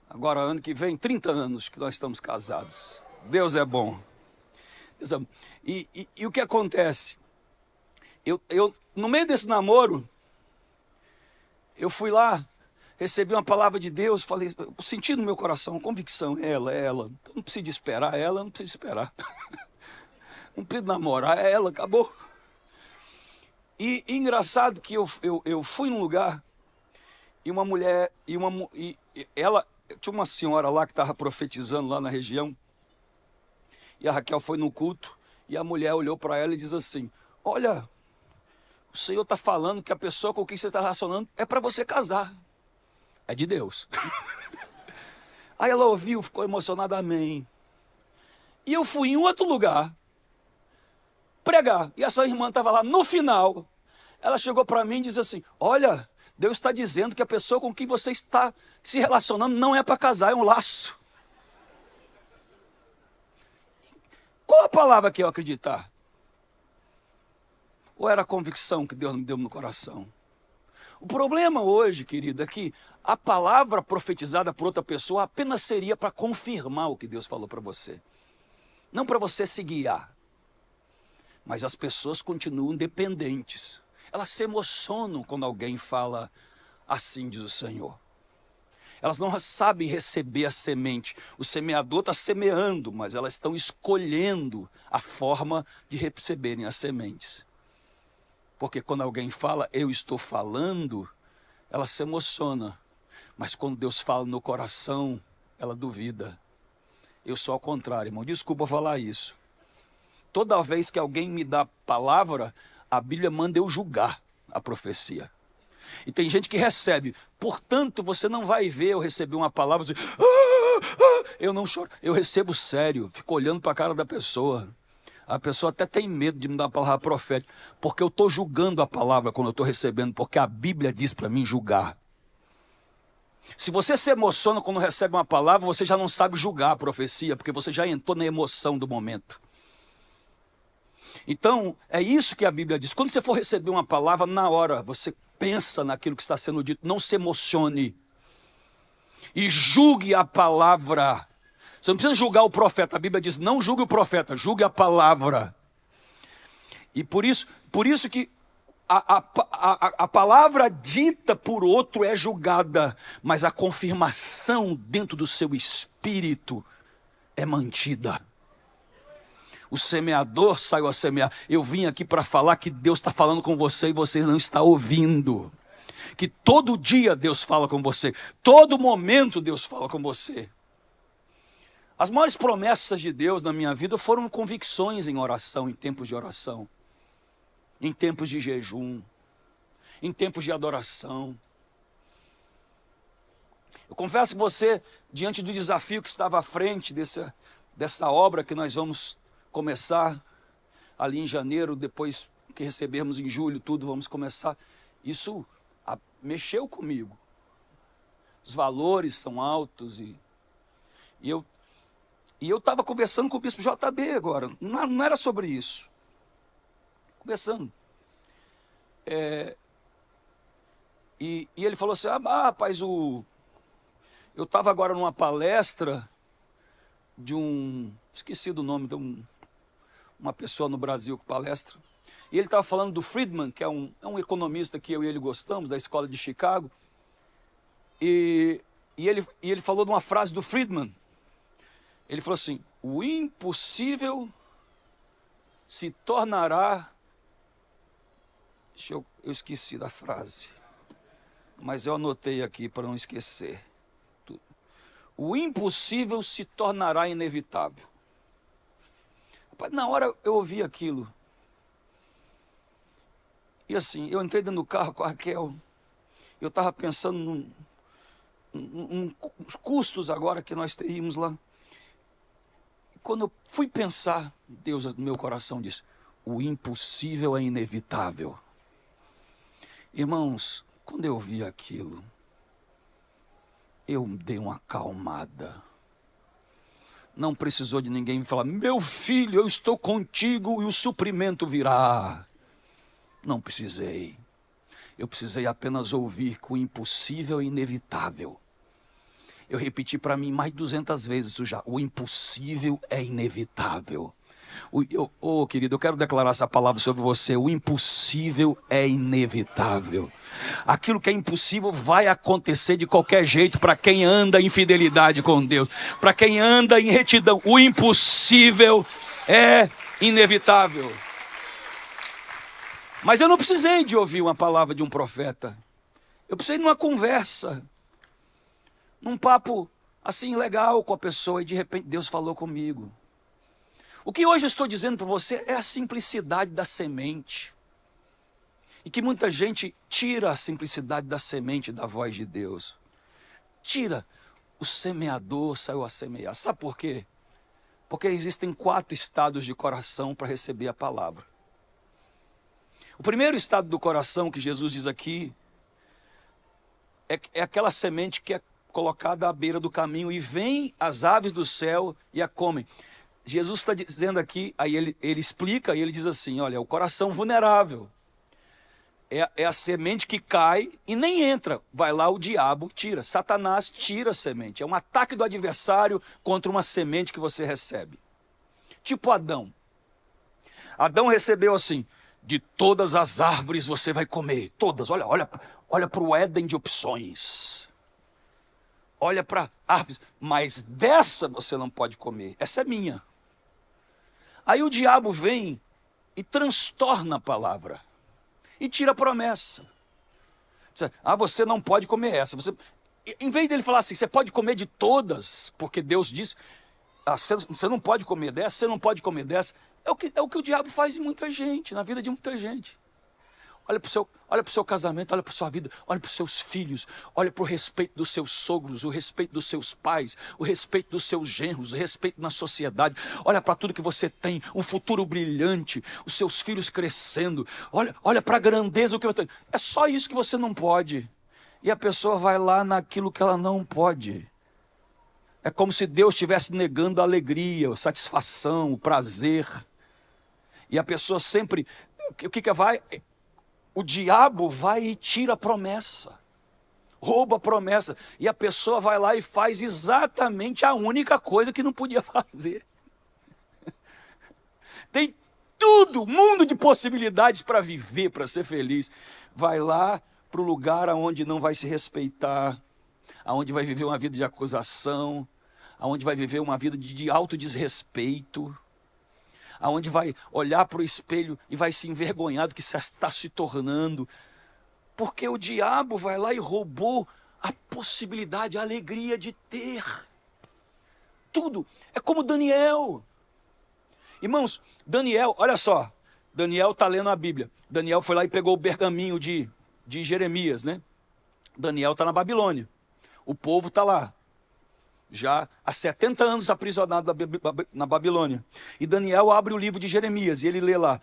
agora ano que vem, 30 anos que nós estamos casados. Deus é bom. Deus é bom. E o que acontece? Eu, no meio desse namoro, eu fui lá, recebi uma palavra de Deus, falei, eu senti no meu coração, convicção, ela. Eu não preciso esperar ela, não preciso esperar. Não preciso namorar, é ela, acabou. E engraçado que eu fui num lugar e uma mulher, ela, tinha uma senhora lá que estava profetizando lá na região, e a Raquel foi no culto, e a mulher olhou para ela e diz assim: olha, o Senhor está falando que a pessoa com quem você está relacionando é para você casar. É de Deus. Aí ela ouviu, ficou emocionada, amém. E eu fui em outro lugar pregar, e essa irmã estava lá. No final, ela chegou para mim e disse assim: olha, Deus está dizendo que a pessoa com quem você está se relacionando não é para casar, é um laço. Qual a palavra que eu acreditar? Ou era a convicção que Deus me deu no coração? O problema hoje, querido, é que a palavra profetizada por outra pessoa apenas seria para confirmar o que Deus falou para você. Não para você se guiar. Mas as pessoas continuam dependentes. Elas se emocionam quando alguém fala assim, diz o Senhor. Elas não sabem receber a semente. O semeador está semeando, mas elas estão escolhendo a forma de receberem as sementes. Porque quando alguém fala, eu estou falando, ela se emociona. Mas quando Deus fala no coração, ela duvida. Eu sou ao contrário, irmão. Desculpa falar isso. Toda vez que alguém me dá palavra, a Bíblia manda eu julgar a profecia. E tem gente que recebe. Portanto, você não vai ver eu receber uma palavra e dizer, eu não choro. Eu recebo sério, fico olhando para a cara da pessoa. A pessoa até tem medo de me dar uma palavra profética, porque eu estou julgando a palavra quando eu estou recebendo, porque a Bíblia diz para mim julgar. Se você se emociona quando recebe uma palavra, você já não sabe julgar a profecia, porque você já entrou na emoção do momento. Então, é isso que a Bíblia diz. Quando você for receber uma palavra, na hora, você pensa naquilo que está sendo dito, não se emocione. E julgue a palavra. Você não precisa julgar o profeta. A Bíblia diz, não julgue o profeta, julgue a palavra. E por isso que a palavra dita por outro é julgada, mas a confirmação dentro do seu espírito é mantida. O semeador saiu a semear. Eu vim aqui para falar que Deus está falando com você e você não está ouvindo. Que todo dia Deus fala com você. Todo momento Deus fala com você. As maiores promessas de Deus na minha vida foram convicções em oração, em tempos de oração. Em tempos de jejum. Em tempos de adoração. Eu confesso que você, diante do desafio que estava à frente dessa obra que nós vamos começar ali em janeiro, depois que recebermos em julho, tudo vamos começar. Isso mexeu comigo. Os valores são altos e eu estava conversando com o bispo JB agora. Não era sobre isso. Conversando. E ele falou assim, rapaz, eu estava agora numa palestra de esqueci do nome de uma pessoa no Brasil que palestra, e ele estava falando do Friedman, que é um economista que eu e ele gostamos, da escola de Chicago, e ele falou de uma frase do Friedman. Ele falou assim, o impossível se tornará, eu esqueci da frase, mas eu anotei aqui para não esquecer. O impossível se tornará inevitável. Na hora eu ouvi aquilo. E assim, eu entrei dentro do carro com a Raquel. Eu estava pensando nos custos agora que nós teríamos lá. E quando eu fui pensar, Deus no meu coração disse, o impossível é inevitável. Irmãos, quando eu vi aquilo, eu dei uma acalmada. Não precisou de ninguém me falar, meu filho, eu estou contigo e o suprimento virá. Não precisei. Eu precisei apenas ouvir que o impossível é inevitável. Eu repeti para mim mais de 200 vezes isso já. O impossível é inevitável. Querido, eu quero declarar essa palavra sobre você. O impossível é inevitável. Aquilo que é impossível vai acontecer de qualquer jeito para quem anda em fidelidade com Deus, para quem anda em retidão. O impossível é inevitável. Mas eu não precisei de ouvir uma palavra de um profeta. Eu precisei de uma conversa, num papo assim legal com a pessoa, e de repente Deus falou comigo. O que hoje eu estou dizendo para você é a simplicidade da semente. E que muita gente tira a simplicidade da semente da voz de Deus. Tira. O semeador saiu a semear. Sabe por quê? Porque existem 4 estados de coração para receber a palavra. O primeiro estado do coração que Jesus diz aqui é aquela semente que é colocada à beira do caminho e vem as aves do céu e a comem. Jesus está dizendo aqui, aí ele explica e ele diz assim, olha, o coração vulnerável é a semente que cai e nem entra. Vai lá o diabo, tira. Satanás tira a semente. É um ataque do adversário contra uma semente que você recebe. Tipo Adão. Adão recebeu assim, de todas as árvores você vai comer. Todas, olha para o Éden de opções. Olha para árvores, mas dessa você não pode comer. Essa é minha. Aí o diabo vem e transtorna a palavra. E tira a promessa. Você não pode comer essa. Em vez dele falar assim, você pode comer de todas, porque Deus disse, você não pode comer dessa, você não pode comer dessa. É o que o diabo faz em muita gente, na vida de muita gente. Olha para o seu casamento, olha para a sua vida, olha para os seus filhos, olha para o respeito dos seus sogros, o respeito dos seus pais, o respeito dos seus genros, o respeito na sociedade. Olha para tudo que você tem, um futuro brilhante, os seus filhos crescendo. Olha para a grandeza do que você tem. É só isso que você não pode. E a pessoa vai lá naquilo que ela não pode. É como se Deus estivesse negando a alegria, a satisfação, o prazer. E a pessoa sempre... O que vai... O diabo vai e tira a promessa, rouba a promessa, e a pessoa vai lá e faz exatamente a única coisa que não podia fazer. Tem tudo, mundo de possibilidades para viver, para ser feliz. Vai lá para o lugar onde não vai se respeitar, onde vai viver uma vida de acusação, onde vai viver uma vida de autodesrespeito, aonde vai olhar para o espelho e vai se envergonhar do que está se tornando, porque o diabo vai lá e roubou a possibilidade, a alegria de ter tudo. É como Daniel. Irmãos, Daniel, olha só, Daniel está lendo a Bíblia. Daniel foi lá e pegou o pergaminho de Jeremias, né? Daniel está na Babilônia, o povo está lá, já há 70 anos aprisionado na Babilônia. E Daniel abre o livro de Jeremias e ele lê lá,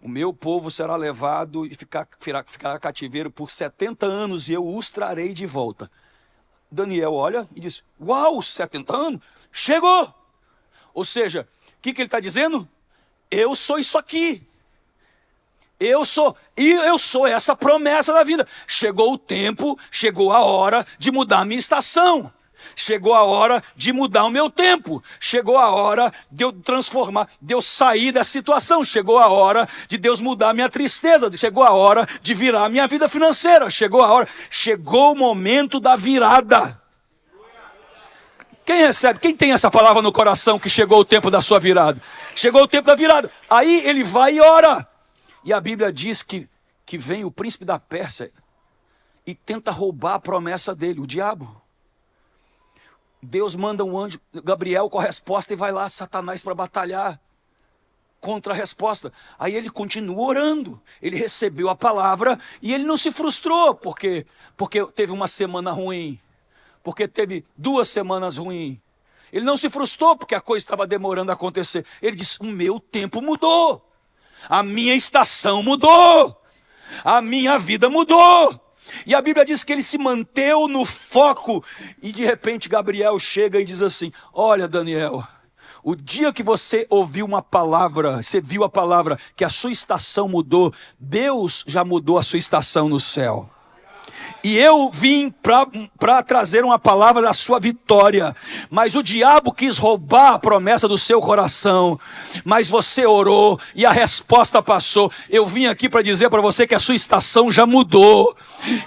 o meu povo será levado e ficará cativeiro por 70 anos e eu os trarei de volta. Daniel olha e diz, uau, 70 anos? Chegou! Ou seja, o que ele está dizendo? Eu sou isso aqui. Eu sou essa promessa da vida. Chegou o tempo, chegou a hora de mudar a minha estação. Chegou a hora de mudar o meu tempo. Chegou a hora de eu transformar, de eu sair da situação. Chegou a hora de Deus mudar a minha tristeza. Chegou a hora de virar a minha vida financeira. Chegou a hora. Chegou o momento da virada. Quem recebe? Quem tem essa palavra no coração que chegou o tempo da sua virada? Chegou o tempo da virada. Aí ele vai e ora. E a Bíblia diz que vem o príncipe da Pérsia e tenta roubar a promessa dele, o diabo. Deus manda um anjo, Gabriel, com a resposta e vai lá, Satanás, para batalhar contra a resposta. Aí ele continua orando, ele recebeu a palavra e ele não se frustrou, porque teve uma semana ruim, porque teve 2 semanas ruins. Ele não se frustrou porque a coisa estava demorando a acontecer. Ele disse, o meu tempo mudou, a minha estação mudou, a minha vida mudou. E a Bíblia diz que ele se manteve no foco e de repente Gabriel chega e diz assim, olha Daniel, o dia que você ouviu uma palavra, você viu a palavra que a sua estação mudou, Deus já mudou a sua estação no céu. E eu vim para trazer uma palavra da sua vitória. Mas o diabo quis roubar a promessa do seu coração. Mas você orou e a resposta passou. Eu vim aqui para dizer para você que a sua estação já mudou.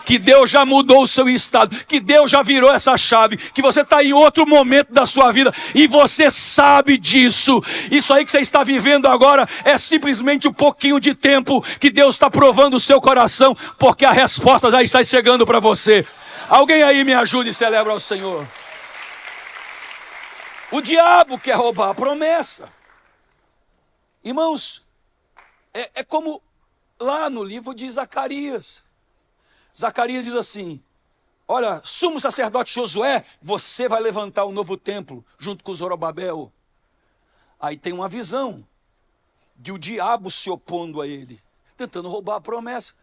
Que Deus já mudou o seu estado. Que Deus já virou essa chave. Que você está em outro momento da sua vida. E você sabe disso. Isso aí que você está vivendo agora é simplesmente um pouquinho de tempo que Deus está provando o seu coração. Porque a resposta já está chegando para você. Alguém aí me ajude e celebra ao Senhor. O diabo quer roubar a promessa. Irmãos, é como lá no livro de Zacarias. Zacarias diz assim: olha, sumo sacerdote Josué, você vai levantar um novo templo junto com Zorobabel. Aí tem uma visão de o diabo se opondo a ele, tentando roubar a promessa.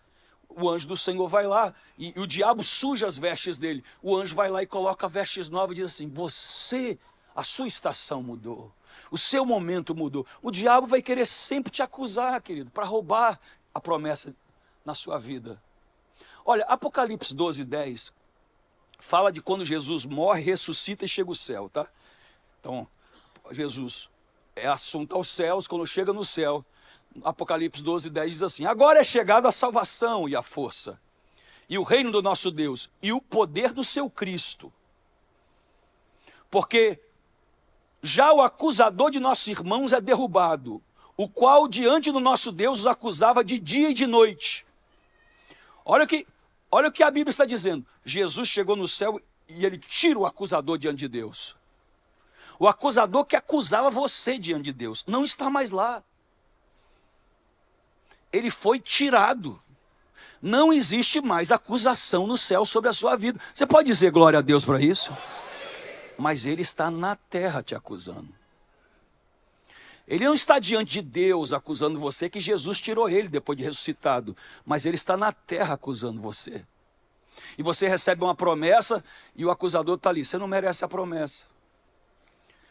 O anjo do Senhor vai lá e o diabo suja as vestes dele. O anjo vai lá e coloca vestes novas e diz assim: a sua estação mudou. O seu momento mudou. O diabo vai querer sempre te acusar, querido, para roubar a promessa na sua vida. Olha, Apocalipse 12:10 fala de quando Jesus morre, ressuscita e chega ao céu, tá? Então, Jesus é assunto aos céus. Quando chega no céu, Apocalipse 12:10 diz assim: agora é chegada a salvação e a força, e o reino do nosso Deus, e o poder do seu Cristo. Porque já o acusador de nossos irmãos é derrubado, o qual diante do nosso Deus os acusava de dia e de noite. Olha o que a Bíblia está dizendo. Jesus chegou no céu e ele tira o acusador diante de Deus. O acusador que acusava você diante de Deus não está mais lá. Ele foi tirado. Não existe mais acusação no céu sobre a sua vida. Você pode dizer glória a Deus para isso? Mas ele está na terra te acusando. Ele não está diante de Deus acusando você, que Jesus tirou ele depois de ressuscitado. Mas ele está na terra acusando você. E você recebe uma promessa e o acusador está ali. Você não merece a promessa.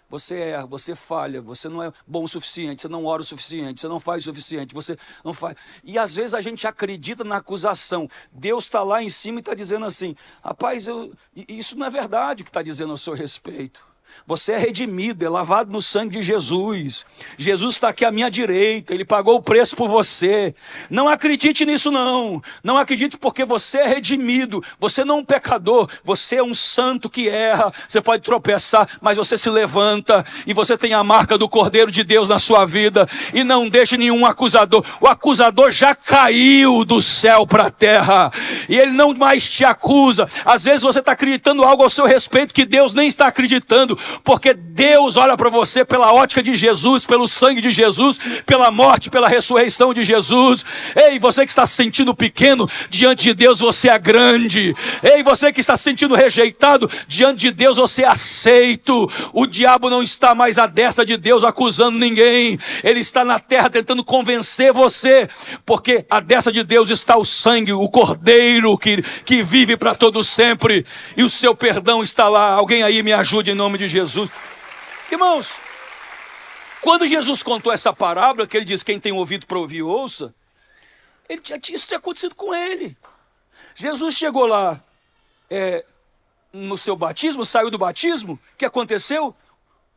Você erra, você falha, você não é bom o suficiente, você não ora o suficiente, você não faz o suficiente, você não faz. E às vezes a gente acredita na acusação. Deus está lá em cima e está dizendo assim: rapaz, isso não é verdade o que está dizendo ao seu respeito. Você é redimido, é lavado no sangue de Jesus. Jesus está aqui à minha direita, Ele pagou o preço por você. Não acredite nisso não. Não acredite, porque você é redimido. Você não é um pecador, você é um santo que erra. Você pode tropeçar, mas você se levanta e você tem a marca do Cordeiro de Deus na sua vida. E não deixe nenhum acusador. O acusador já caiu do céu para a terra e ele não mais te acusa. Às vezes você está acreditando algo ao seu respeito que Deus nem está acreditando. Porque Deus olha para você pela ótica de Jesus, pelo sangue de Jesus, pela morte, pela ressurreição de Jesus. Ei, você que está se sentindo pequeno, diante de Deus você é grande. Ei, você que está se sentindo rejeitado, diante de Deus você é aceito. O diabo não está mais à destra de Deus acusando ninguém. Ele está na terra tentando convencer você. Porque à destra de Deus está o sangue, o Cordeiro que vive para todo sempre. E o seu perdão está lá. Alguém aí me ajude em nome de Jesus. Irmãos, quando Jesus contou essa parábola, que ele diz: quem tem ouvido para ouvir, ouça, isso tinha acontecido com ele. Jesus chegou lá no seu batismo, saiu do batismo. O que aconteceu?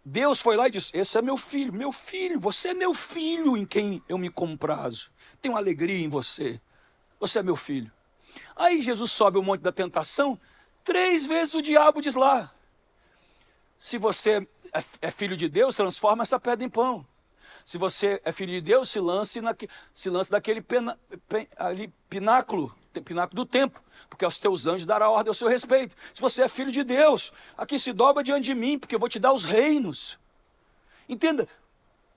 Deus foi lá e disse: esse é meu filho, você é meu filho em quem eu me comprazo. Tenho alegria em você, você é meu filho. Aí Jesus sobe o monte da tentação. 3 vezes o diabo diz lá: se você é filho de Deus, transforma essa pedra em pão. Se você é filho de Deus, se lance daquele pináculo do templo, porque aos teus anjos dará ordem ao seu respeito. Se você é filho de Deus, aqui se dobra diante de mim, porque eu vou te dar os reinos. Entenda,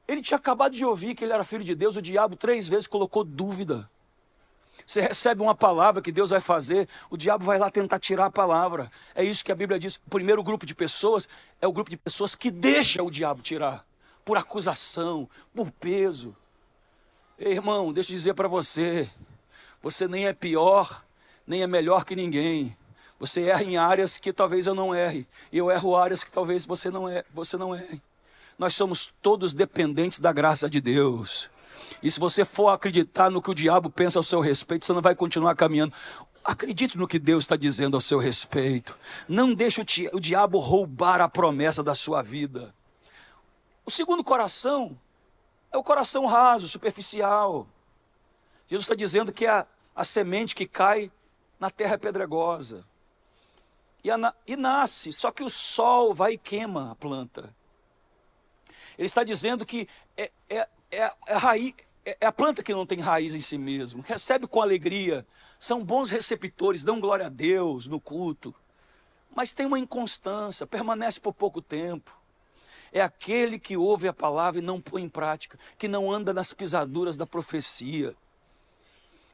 ele tinha acabado de ouvir que ele era filho de Deus. O diabo 3 vezes colocou dúvida. Você recebe uma palavra que Deus vai fazer, o diabo vai lá tentar tirar a palavra. É isso que a Bíblia diz. O primeiro grupo de pessoas é o grupo de pessoas que deixa o diabo tirar. Por acusação, por peso. Ei, irmão, deixa eu dizer para você. Você nem é pior, nem é melhor que ninguém. Você erra em áreas que talvez eu não erre. E eu erro áreas que talvez você não erre. Nós somos todos dependentes da graça de Deus. E se você for acreditar no que o diabo pensa ao seu respeito, você não vai continuar caminhando. Acredite no que Deus está dizendo ao seu respeito. Não deixe o diabo roubar a promessa da sua vida. O segundo coração é o coração raso, superficial. Jesus está dizendo que é a semente que cai na terra pedregosa. E nasce, só que o sol vai e queima a planta. Ele está dizendo que é a planta que não tem raiz em si mesmo. Recebe com alegria, são bons receptores, dão glória a Deus no culto. Mas tem uma inconstância, permanece por pouco tempo. É aquele que ouve a palavra e não põe em prática, que não anda nas pisaduras da profecia,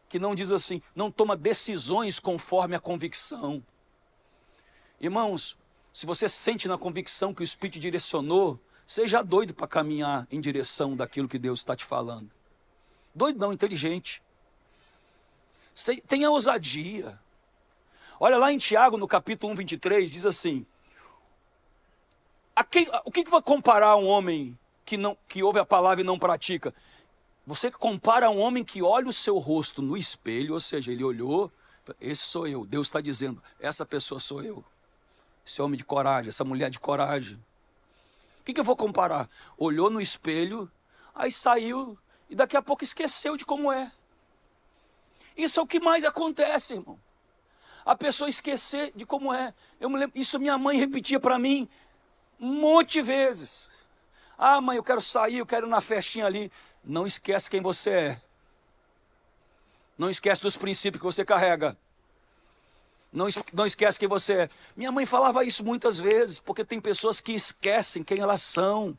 que não diz assim, não toma decisões conforme a convicção. Irmãos, se você sente na convicção que o Espírito te direcionou, seja doido para caminhar em direção daquilo que Deus está te falando. Doido não, inteligente. Tenha ousadia. Olha lá em Tiago, no capítulo 1, 23, diz assim, o que vai comparar um homem que ouve a palavra e não pratica? Você compara um homem que olha o seu rosto no espelho, ou seja, ele olhou, esse sou eu. Deus está dizendo, essa pessoa sou eu. Esse homem de coragem, essa mulher de coragem. O que eu vou comparar? Olhou no espelho, aí saiu e daqui a pouco esqueceu de como é. Isso é o que mais acontece, irmão. A pessoa esquecer de como é. Eu me lembro, isso minha mãe repetia para mim um monte de vezes. Ah, mãe, eu quero sair, eu quero ir na festinha ali. Não esquece quem você é. Não esquece dos princípios que você carrega. Não esquece quem você é. Minha mãe falava isso muitas vezes, porque tem pessoas que esquecem quem elas são.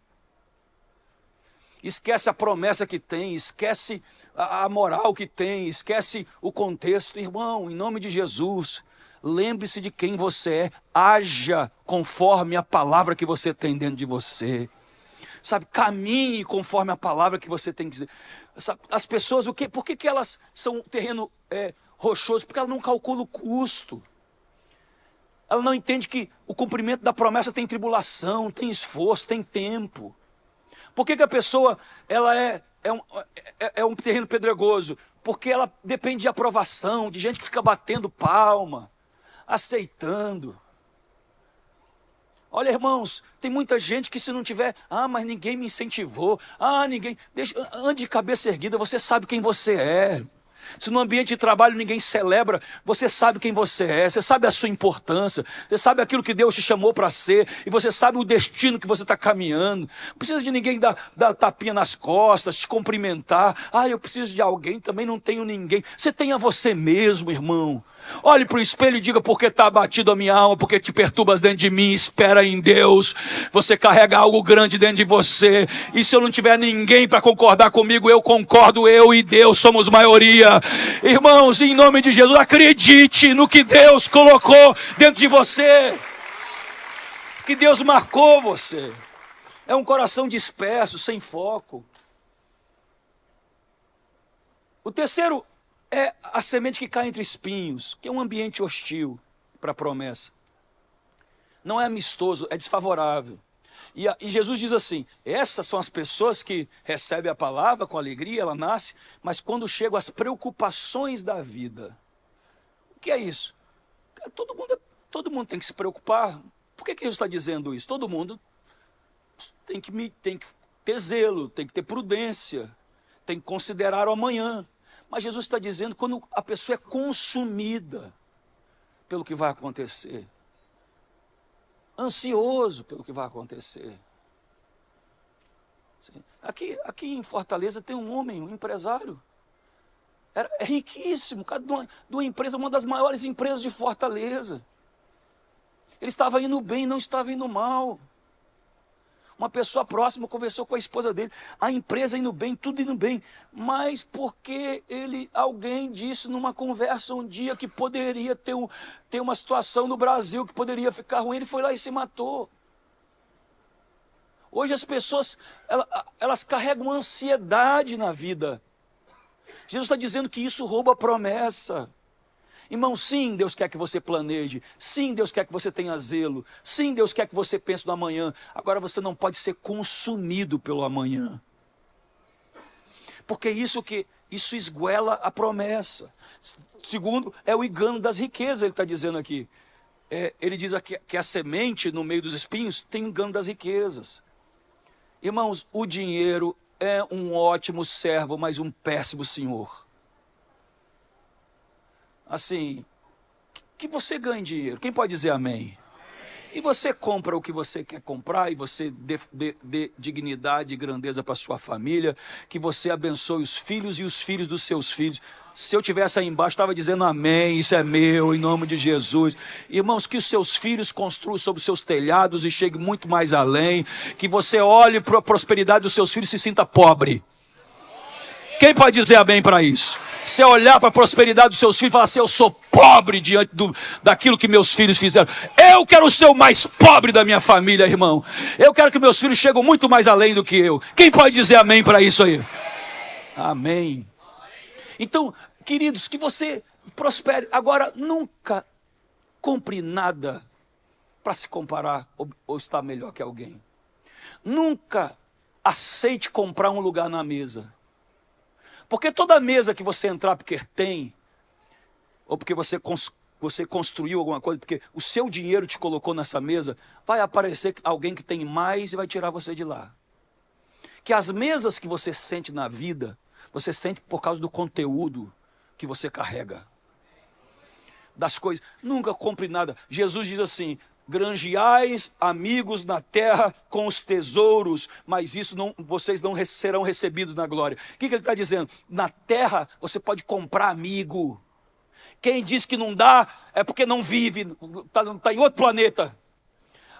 Esquece a promessa que tem, esquece a moral que tem, esquece o contexto. Irmão, em nome de Jesus, lembre-se de quem você é, haja conforme a palavra que você tem dentro de você. Sabe, caminhe conforme a palavra que você tem que dizer. Sabe, as pessoas, por que elas são um terreno rochoso? Porque ela não calcula o custo. Ela não entende que o cumprimento da promessa tem tribulação, tem esforço, tem tempo. Por que a pessoa ela é um terreno pedregoso? Porque ela depende de aprovação, de gente que fica batendo palma, aceitando. Olha, irmãos, tem muita gente que se não tiver, mas ninguém me incentivou, ande de cabeça erguida, você sabe quem você é. Se no ambiente de trabalho ninguém celebra, você sabe quem você é, você sabe a sua importância, você sabe aquilo que Deus te chamou para ser, e você sabe o destino que você está caminhando. Não precisa de ninguém dar tapinha nas costas, te cumprimentar. Eu preciso de alguém, também não tenho ninguém. Você tenha você mesmo, irmão. Olhe para o espelho e diga, porque está abatido a minha alma, porque te perturbas dentro de mim, espera em Deus. Você carrega algo grande dentro de você, e se eu não tiver ninguém para concordar comigo, eu concordo, eu e Deus somos maioria. Irmãos, em nome de Jesus, acredite no que Deus colocou dentro de você, que Deus marcou você. É um coração disperso, sem foco. O terceiro é a semente que cai entre espinhos, que é um ambiente hostil para a promessa. Não é amistoso, é desfavorável. E Jesus diz assim, essas são as pessoas que recebem a palavra com alegria, ela nasce, mas quando chegam as preocupações da vida. O que é isso? Todo mundo tem que se preocupar. Por que Jesus está dizendo isso? Todo mundo tem que ter zelo, tem que ter prudência, tem que considerar o amanhã. Mas Jesus está dizendo quando a pessoa é consumida pelo que vai acontecer, ansioso pelo que vai acontecer. Aqui em Fortaleza tem um homem, um empresário, é riquíssimo, cara, de uma empresa, uma das maiores empresas de Fortaleza. Ele estava indo bem, não estava indo mal. Uma pessoa próxima conversou com a esposa dele, a empresa indo bem, tudo indo bem, mas porque alguém disse numa conversa um dia que poderia ter uma situação no Brasil que poderia ficar ruim, ele foi lá e se matou. Hoje as pessoas, elas carregam ansiedade na vida. Jesus está dizendo que isso rouba a promessa. Irmão, sim, Deus quer que você planeje, sim, Deus quer que você tenha zelo, sim, Deus quer que você pense no amanhã. Agora você não pode ser consumido pelo amanhã. Porque isso que isso esguela a promessa. Segundo, é o engano das riquezas, ele está dizendo aqui. Ele diz aqui que a semente no meio dos espinhos tem o engano das riquezas. Irmãos, o dinheiro é um ótimo servo, mas um péssimo senhor. Assim, que você ganhe dinheiro, quem pode dizer amém? E você compra o que você quer comprar, e você dê dignidade e grandeza para sua família, que você abençoe os filhos e os filhos dos seus filhos. Se eu tivesse aí embaixo, estava dizendo amém, isso é meu, em nome de Jesus. Irmãos, que os seus filhos construam sobre os seus telhados e cheguem muito mais além, que você olhe para a prosperidade dos seus filhos e se sinta pobre. Quem pode dizer amém para isso? Você olhar para a prosperidade dos seus filhos e falar assim, eu sou pobre diante daquilo que meus filhos fizeram. Eu quero ser o mais pobre da minha família, irmão. Eu quero que meus filhos cheguem muito mais além do que eu. Quem pode dizer amém para isso aí? Amém. Então, queridos, que você prospere. Agora, nunca compre nada para se comparar ou estar melhor que alguém. Nunca aceite comprar um lugar na mesa. Porque toda mesa que você entrar porque tem, ou porque você construiu alguma coisa, porque o seu dinheiro te colocou nessa mesa, vai aparecer alguém que tem mais e vai tirar você de lá. Que as mesas que você sente na vida, você sente por causa do conteúdo que você carrega. Das coisas. Nunca compre nada. Jesus diz assim, granjeais amigos na terra com os tesouros, mas isso não, vocês não serão recebidos na glória. O que ele está dizendo? Na terra você pode comprar amigo. Quem diz que não dá é porque não vive, está em outro planeta.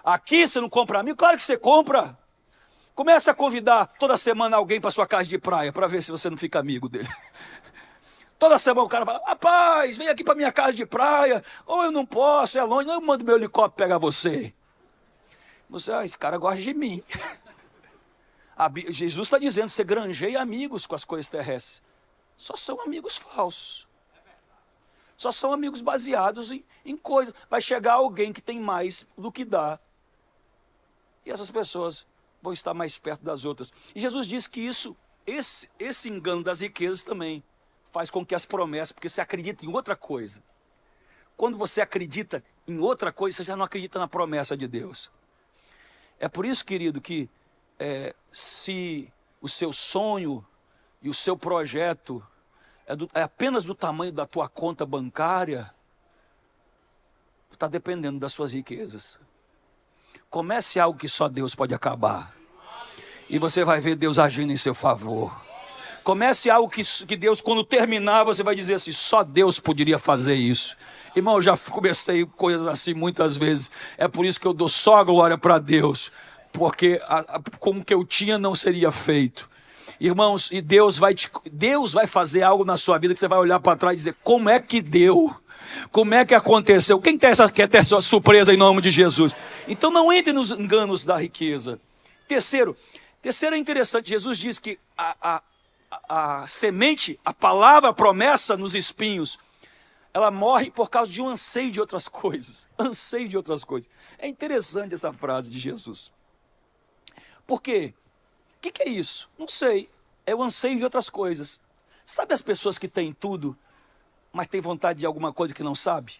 Aqui você não compra amigo? Claro que você compra. Comece a convidar toda semana alguém para sua casa de praia, para ver se você não fica amigo dele. Toda semana o cara fala, rapaz, vem aqui para minha casa de praia, ou eu não posso, é longe, eu mando meu helicóptero pegar você. Você, esse cara gosta de mim. Jesus está dizendo, você granjeia amigos com as coisas terrestres. Só são amigos falsos. Só são amigos baseados em coisas. Vai chegar alguém que tem mais do que dá. E essas pessoas vão estar mais perto das outras. E Jesus diz que esse engano das riquezas também faz com que as promessas, porque você acredita em outra coisa. Quando você acredita em outra coisa, você já não acredita na promessa de Deus. É por isso, querido, que se o seu sonho e o seu projeto é apenas do tamanho da tua conta bancária, está dependendo das suas riquezas. Comece algo que só Deus pode acabar. E você vai ver Deus agindo em seu favor. Comece algo que Deus, quando terminar, você vai dizer assim, só Deus poderia fazer isso. Irmão, eu já comecei coisas assim muitas vezes. É por isso que eu dou só a glória para Deus. Porque como que eu tinha não seria feito. Irmãos, e Deus vai fazer algo na sua vida que você vai olhar para trás e dizer, como é que deu? Como é que aconteceu? Quem quer ter essa surpresa em nome de Jesus? Então não entre nos enganos da riqueza. Terceiro é interessante, Jesus diz que a semente, a palavra, a promessa nos espinhos, ela morre por causa de um anseio de outras coisas. Anseio de outras coisas. É interessante essa frase de Jesus. Por quê? O que é isso? Não sei. É o anseio de outras coisas. Sabe as pessoas que têm tudo, mas têm vontade de alguma coisa que não sabe?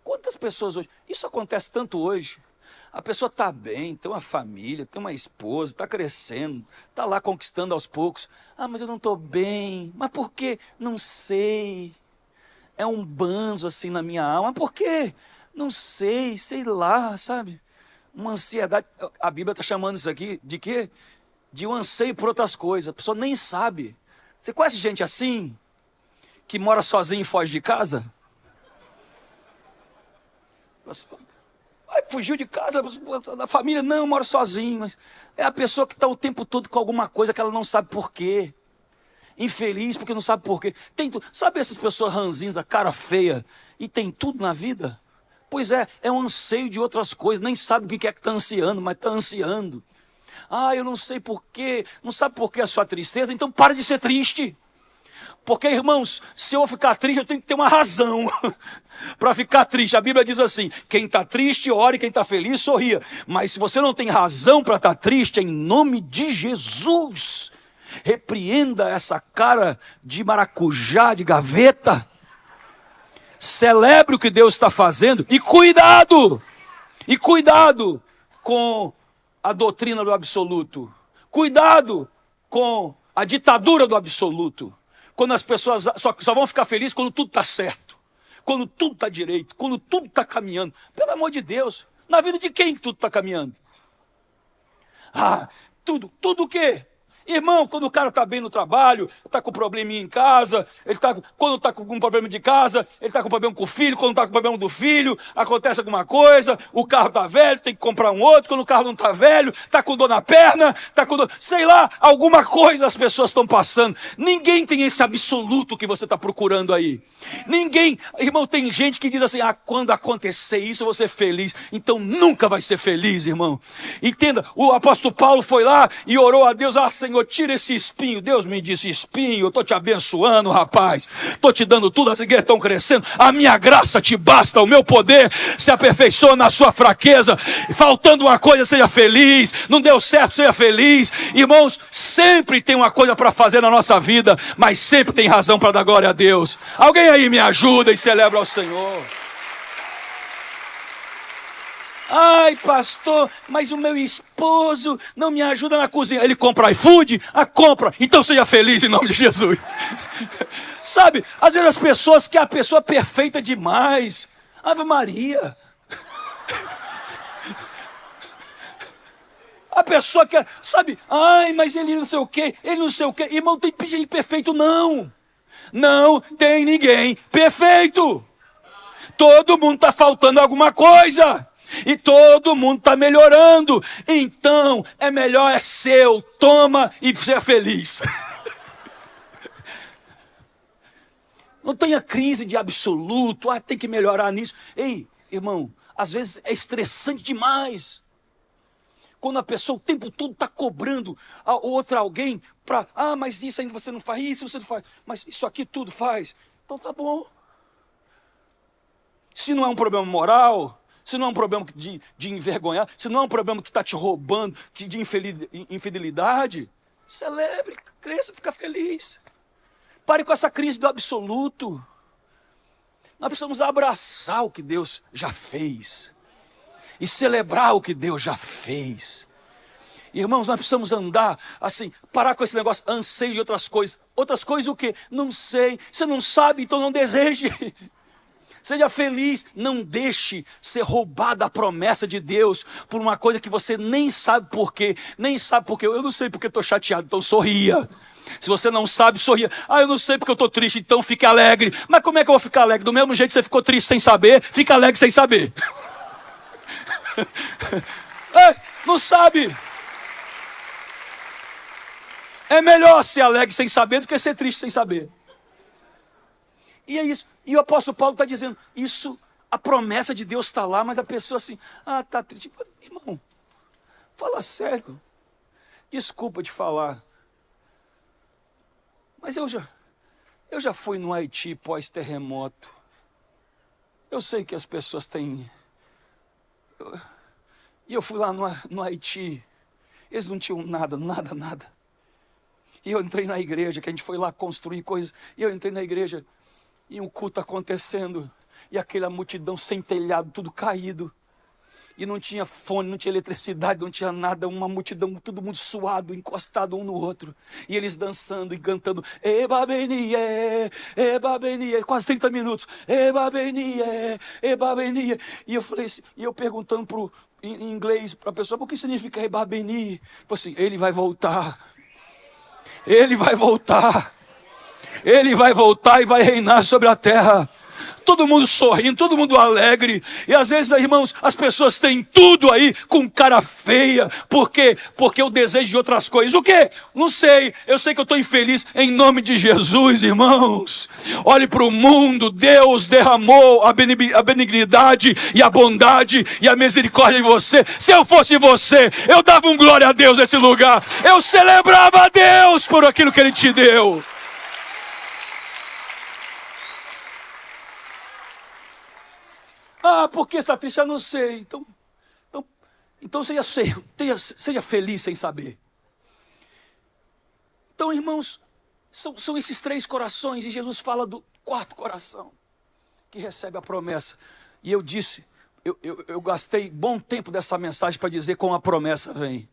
Quantas pessoas hoje... Isso acontece tanto hoje. A pessoa está bem, tem uma família, tem uma esposa, está crescendo, está lá conquistando aos poucos. Ah, mas eu não estou bem. Mas por quê? Não sei. É um banzo assim na minha alma. Por quê? Não sei, sei lá, sabe? Uma ansiedade. A Bíblia está chamando isso aqui de quê? De um anseio por outras coisas. A pessoa nem sabe. Você conhece gente assim? Que mora sozinho e foge de casa? Fugiu de casa, da família, não, mora sozinho. Mas é a pessoa que está o tempo todo com alguma coisa que ela não sabe por quê. Infeliz porque não sabe por quê. Tem tudo. Sabe essas pessoas ranzinhas, a cara feia, e tem tudo na vida? Pois é um anseio de outras coisas, nem sabe o que é que está ansiando, mas está ansiando. Ah, eu não sei por quê, não sabe por que a sua tristeza, então para de ser triste. Porque, irmãos, se eu ficar triste, eu tenho que ter uma razão para ficar triste. A Bíblia diz assim, quem está triste, ore, quem está feliz, sorria. Mas se você não tem razão para estar triste, em nome de Jesus, Repreenda essa cara de maracujá, de gaveta. Celebre o que Deus está fazendo. E cuidado com a doutrina do absoluto. Cuidado com a ditadura do absoluto. Quando as pessoas só vão ficar felizes quando tudo está certo. Quando tudo está direito. Quando tudo está caminhando. Pelo amor de Deus. Na vida de quem que tudo está caminhando? Tudo o quê? Irmão, quando o cara está bem no trabalho, está com probleminha em casa, quando está com um problema de casa, ele está com problema com o filho, quando está com problema do filho, acontece alguma coisa, o carro está velho, tem que comprar um outro, quando o carro não está velho, está com dor na perna, sei lá, alguma coisa as pessoas estão passando. Ninguém tem esse absoluto que você está procurando aí. Ninguém, irmão, tem gente que diz assim, quando acontecer isso eu vou ser feliz. Então nunca vai ser feliz, irmão. Entenda, o apóstolo Paulo foi lá e orou a Deus, Senhor, tira esse espinho. Deus me disse, espinho, eu estou te abençoando, rapaz. Estou te dando tudo, as igrejas estão crescendo. A minha graça te basta, o meu poder se aperfeiçoa na sua fraqueza. Faltando uma coisa, seja feliz. Não deu certo, seja feliz. Irmãos, sempre tem uma coisa para fazer na nossa vida, mas sempre tem razão para dar glória a Deus. Alguém aí me ajuda e celebra ao Senhor. Ai, pastor, mas o meu esposo não me ajuda na cozinha. Ele compra iFood? Compra. Então seja feliz em nome de Jesus. Sabe, às vezes as pessoas querem a pessoa perfeita demais. Ave Maria. A pessoa quer, sabe, mas ele não sei o quê, ele não sei o quê. Irmão, tem gente perfeito? Não. Não tem ninguém perfeito. Todo mundo está faltando alguma coisa. E todo mundo está melhorando. Então é melhor, é seu. Toma e seja feliz. Não tenha crise de absoluto. Tem que melhorar nisso. Ei, irmão, às vezes é estressante demais. Quando a pessoa o tempo todo está cobrando a outra alguém para, mas isso ainda você não faz, isso você não faz, mas isso aqui tudo faz. Então tá bom. Se não é um problema moral, se não é um problema de envergonhar, se não é um problema que está te roubando, de infidelidade, celebre, cresça, fica feliz. Pare com essa crise do absoluto. Nós precisamos abraçar o que Deus já fez e celebrar o que Deus já fez. Irmãos, nós precisamos andar assim, parar com esse negócio, anseio de outras coisas. Outras coisas o quê? Não sei. Você não sabe, então não deseje. Seja feliz, não deixe ser roubada a promessa de Deus por uma coisa que você nem sabe por quê. Nem sabe por quê. Eu não sei porque estou chateado, então sorria. Se você não sabe, sorria. Eu não sei porque eu estou triste, então fique alegre. Mas como é que eu vou ficar alegre? Do mesmo jeito que você ficou triste sem saber, fica alegre sem saber. Não sabe. É melhor ser alegre sem saber do que ser triste sem saber. E é isso. E o apóstolo Paulo está dizendo, isso, a promessa de Deus está lá, mas a pessoa assim, tá triste. Irmão, fala sério. Desculpa te falar. Mas eu já fui no Haiti pós-terremoto. Eu sei que as pessoas têm... E eu fui lá no Haiti. Eles não tinham nada. E eu entrei na igreja, que a gente foi lá construir coisas. E eu entrei na igreja... E um culto acontecendo, e aquela multidão sem telhado, tudo caído. E não tinha fone, não tinha eletricidade, não tinha nada, uma multidão, todo mundo suado, encostado um no outro. E eles dançando e cantando, Eba Benie, quase 30 minutos, Eba Benie. E eu falei assim, e eu perguntando em inglês para a pessoa, o que significa Eba Benie? Falei assim, ele vai voltar. Ele vai voltar. Ele vai voltar e vai reinar sobre a terra. Todo mundo sorrindo, todo mundo alegre. E às vezes, irmãos, as pessoas têm tudo aí com cara feia. Por quê? Porque eu desejo de outras coisas. O quê? Não sei. Eu sei que eu estou infeliz em nome de Jesus, irmãos. Olhe para o mundo. Deus derramou a benignidade e a bondade e a misericórdia em você. Se eu fosse você, eu dava um glória a Deus nesse lugar. Eu celebrava a Deus por aquilo que Ele te deu. Por que está triste? Eu não sei. Então seja feliz sem saber. Então, irmãos, são esses 3 corações, e Jesus fala do 4º coração, que recebe a promessa. E eu disse, eu gastei bom tempo dessa mensagem para dizer como a promessa vem.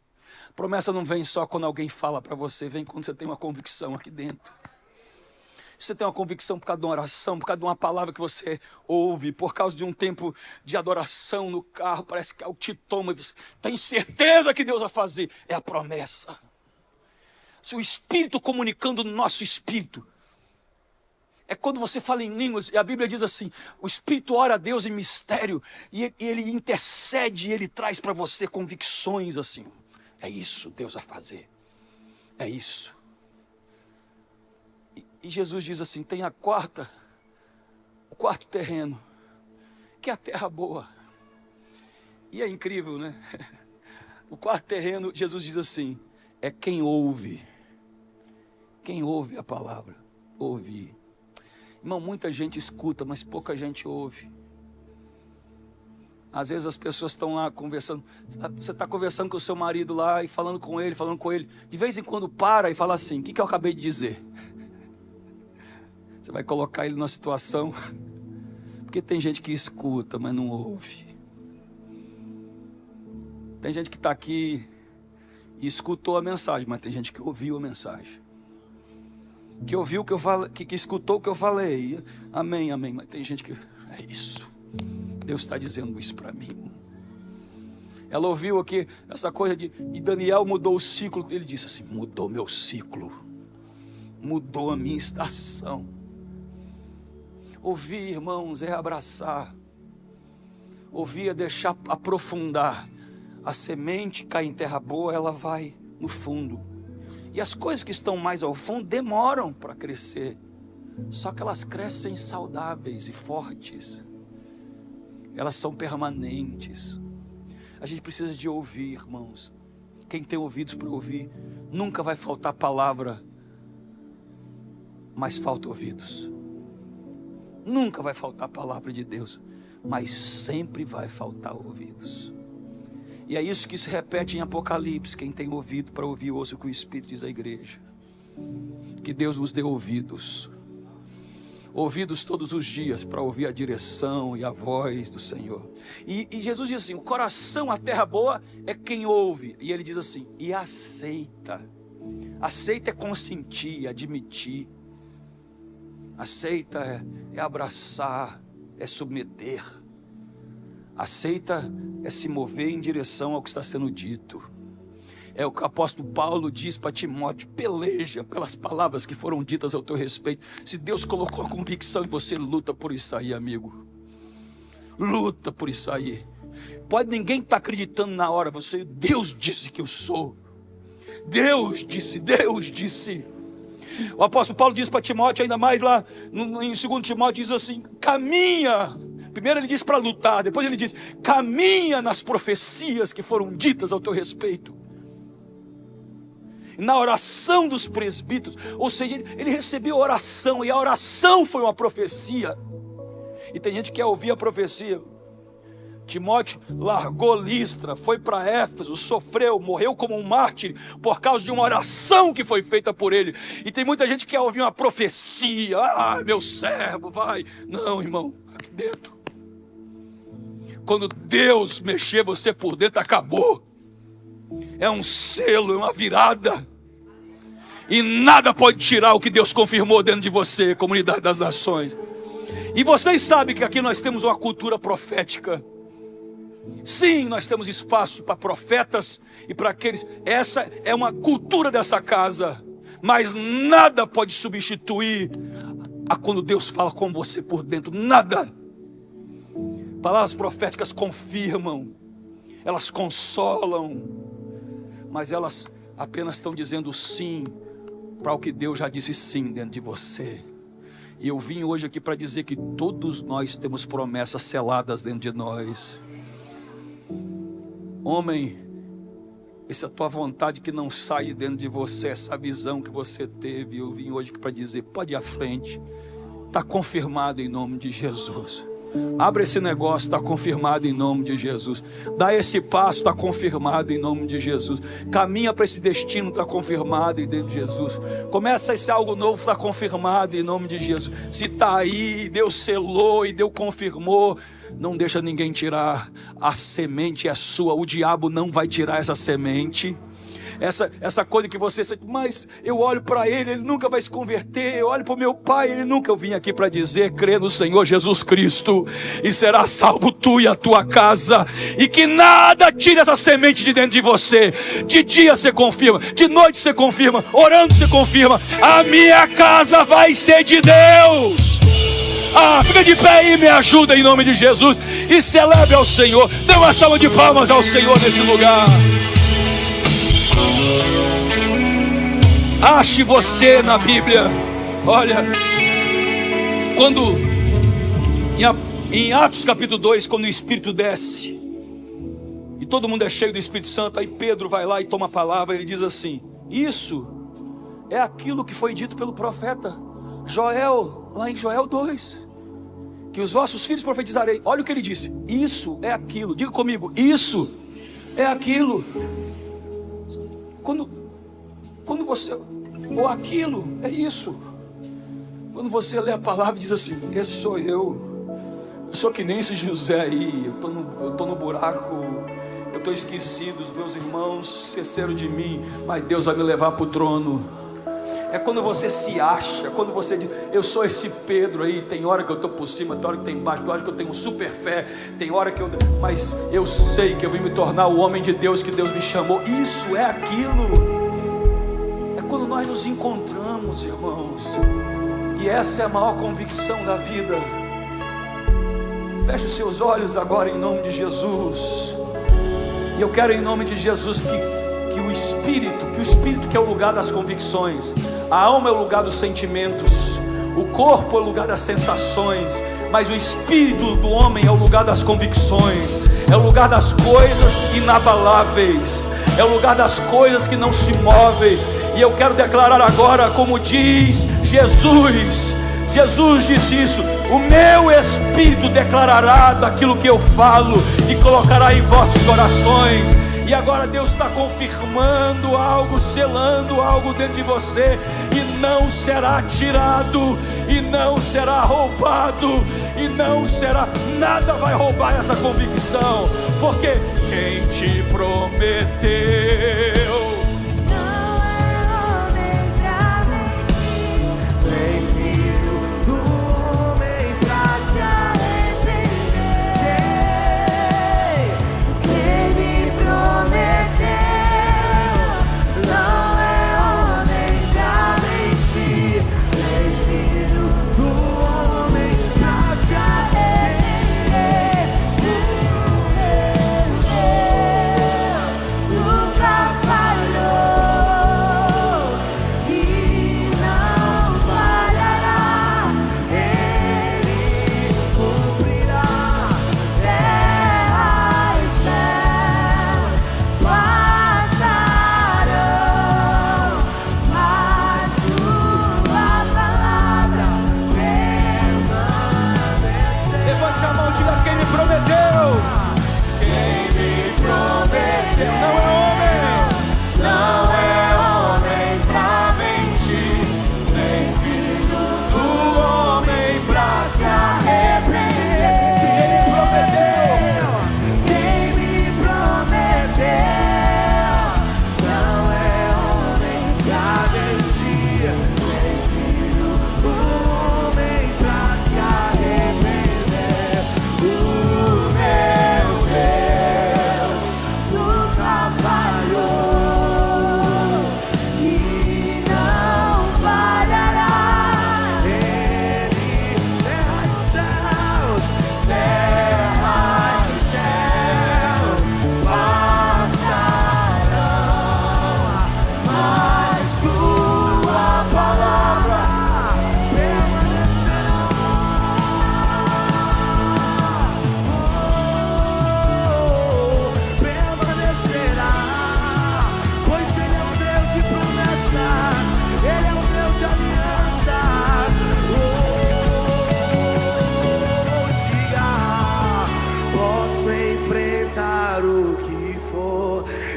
A promessa não vem só quando alguém fala para você, vem quando você tem uma convicção aqui dentro. Você tem uma convicção por causa de uma oração, por causa de uma palavra que você ouve, por causa de um tempo de adoração no carro, parece que algo te toma e você tem certeza que Deus vai fazer. É a promessa. Se o Espírito comunicando no nosso espírito. É quando você fala em línguas, e a Bíblia diz assim, o Espírito ora a Deus em mistério, e ele intercede, e ele traz para você convicções assim. É isso, Deus vai fazer. É isso. E Jesus diz assim, tem o 4º terreno, que é a terra boa. E é incrível, né? O 4º terreno, Jesus diz assim, é quem ouve a palavra, ouvir. Irmão, muita gente escuta, mas pouca gente ouve. Às vezes as pessoas estão lá conversando, você está conversando com o seu marido lá e falando com ele, de vez em quando para e fala assim, o que eu acabei de dizer? Você vai colocar ele numa situação, porque tem gente que escuta, mas não ouve. Tem gente que está aqui e escutou a mensagem, mas tem gente que ouviu a mensagem. Que ouviu o que eu falei, que escutou o que eu falei. Amém, amém. Mas tem gente que, é isso. Deus está dizendo isso para mim. Ela ouviu aqui essa coisa e Daniel mudou o ciclo. Ele disse assim, mudou meu ciclo. Mudou a minha estação. Ouvir, irmãos, é abraçar. Ouvir é deixar aprofundar. A semente cai em terra boa, ela vai no fundo. E as coisas que estão mais ao fundo demoram para crescer. Só que elas crescem saudáveis e fortes. Elas são permanentes. A gente precisa de ouvir, irmãos. Quem tem ouvidos para ouvir, nunca vai faltar palavra, mas falta ouvidos. Nunca vai faltar a palavra de Deus, mas sempre vai faltar ouvidos. E é isso que se repete em Apocalipse. Quem tem ouvido para ouvir, ouça o que o Espírito diz à igreja. Que Deus nos dê ouvidos. Ouvidos todos os dias para ouvir a direção e a voz do Senhor. E Jesus diz assim, o coração, a terra boa é quem ouve. E ele diz assim, e aceita. Aceita é consentir, admitir. Aceita é abraçar, é submeter. Aceita é se mover em direção ao que está sendo dito. É o que o apóstolo Paulo diz para Timóteo, peleja pelas palavras que foram ditas ao teu respeito. Se Deus colocou a convicção em você, luta por isso aí, amigo. Luta por isso aí. Pode ninguém estar acreditando na hora, Deus disse que eu sou. Deus disse. O apóstolo Paulo diz para Timóteo, ainda mais lá em 2 Timóteo, diz assim, caminha. Primeiro ele diz para lutar, depois ele diz, caminha nas profecias que foram ditas ao teu respeito. Na oração dos presbíteros, ou seja, ele recebeu oração, e a oração foi uma profecia. E tem gente que quer ouvir a profecia. Timóteo largou Listra, foi para Éfeso, sofreu, morreu como um mártir por causa de uma oração que foi feita por ele. E tem muita gente que quer ouvir uma profecia. Meu servo, vai. Não, irmão, aqui dentro. Quando Deus mexer você por dentro, acabou. É um selo, é uma virada. E nada pode tirar o que Deus confirmou dentro de você, comunidade das nações. E vocês sabem que aqui nós temos uma cultura profética. Sim, nós temos espaço para profetas e para aqueles. Essa é uma cultura dessa casa. Mas nada pode substituir a quando Deus fala com você por dentro. Nada. Palavras proféticas confirmam, elas consolam, mas elas apenas estão dizendo sim para o que Deus já disse sim dentro de você. E eu vim hoje aqui para dizer que todos nós temos promessas seladas dentro de nós. Homem, essa tua vontade que não sai dentro de você, essa visão que você teve, eu vim hoje aqui para dizer, pode ir à frente, está confirmado em nome de Jesus. Abre esse negócio, está confirmado em nome de Jesus. Dá esse passo, está confirmado em nome de Jesus. Caminha para esse destino, está confirmado em nome de Jesus. Começa esse algo novo, está confirmado em nome de Jesus. Se está aí, Deus selou e Deus confirmou, não deixa ninguém tirar. A semente é sua, o diabo não vai tirar essa semente. Essa coisa que você... Mas eu olho para ele nunca vai se converter. Eu olho para o meu pai, ele nunca... Eu vim aqui para dizer: crê no Senhor Jesus Cristo e será salvo tu e a tua casa. E que nada tire essa semente de dentro de você. De dia você confirma, de noite você confirma, orando você confirma: a minha casa vai ser de Deus. Fica de pé aí, me ajuda em nome de Jesus e celebre ao Senhor. Dê uma salva de palmas ao Senhor nesse lugar. Ache você na Bíblia. Olha, quando em Atos capítulo 2, quando o Espírito desce e todo mundo é cheio do Espírito Santo, aí Pedro vai lá e toma a palavra. Ele diz assim: isso é aquilo que foi dito pelo profeta Joel, lá em Joel 2, que os vossos filhos profetizarei. Olha o que ele disse: isso é aquilo. Diga comigo: isso é aquilo. Quando você... ou aquilo, é isso. Quando você lê a palavra e diz assim: esse sou eu sou que nem esse José aí, eu tô no buraco, eu estou esquecido, os meus irmãos esqueceram de mim, mas Deus vai me levar para o trono. É quando você se acha, quando você diz: eu sou esse Pedro aí. Tem hora que eu estou por cima, tem hora que eu estou embaixo, tem hora que eu tenho super fé, tem hora que eu... mas eu sei que eu vim me tornar o homem de Deus que Deus me chamou. Isso é aquilo. Quando nós nos encontramos, irmãos, e essa é a maior convicção da vida. Feche os seus olhos agora em nome de Jesus. E eu quero em nome de Jesus que o Espírito que é o lugar das convicções, a alma é o lugar dos sentimentos, o corpo é o lugar das sensações, mas o Espírito do homem é o lugar das convicções, é o lugar das coisas inabaláveis, é o lugar das coisas que não se movem. E eu quero declarar agora, como diz Jesus. Jesus disse isso: o meu Espírito declarará daquilo que eu falo e colocará em vossos corações. E agora Deus está confirmando algo, selando algo dentro de você, e não será tirado, e não será roubado, e não será, nada vai roubar essa convicção, porque quem te prometeu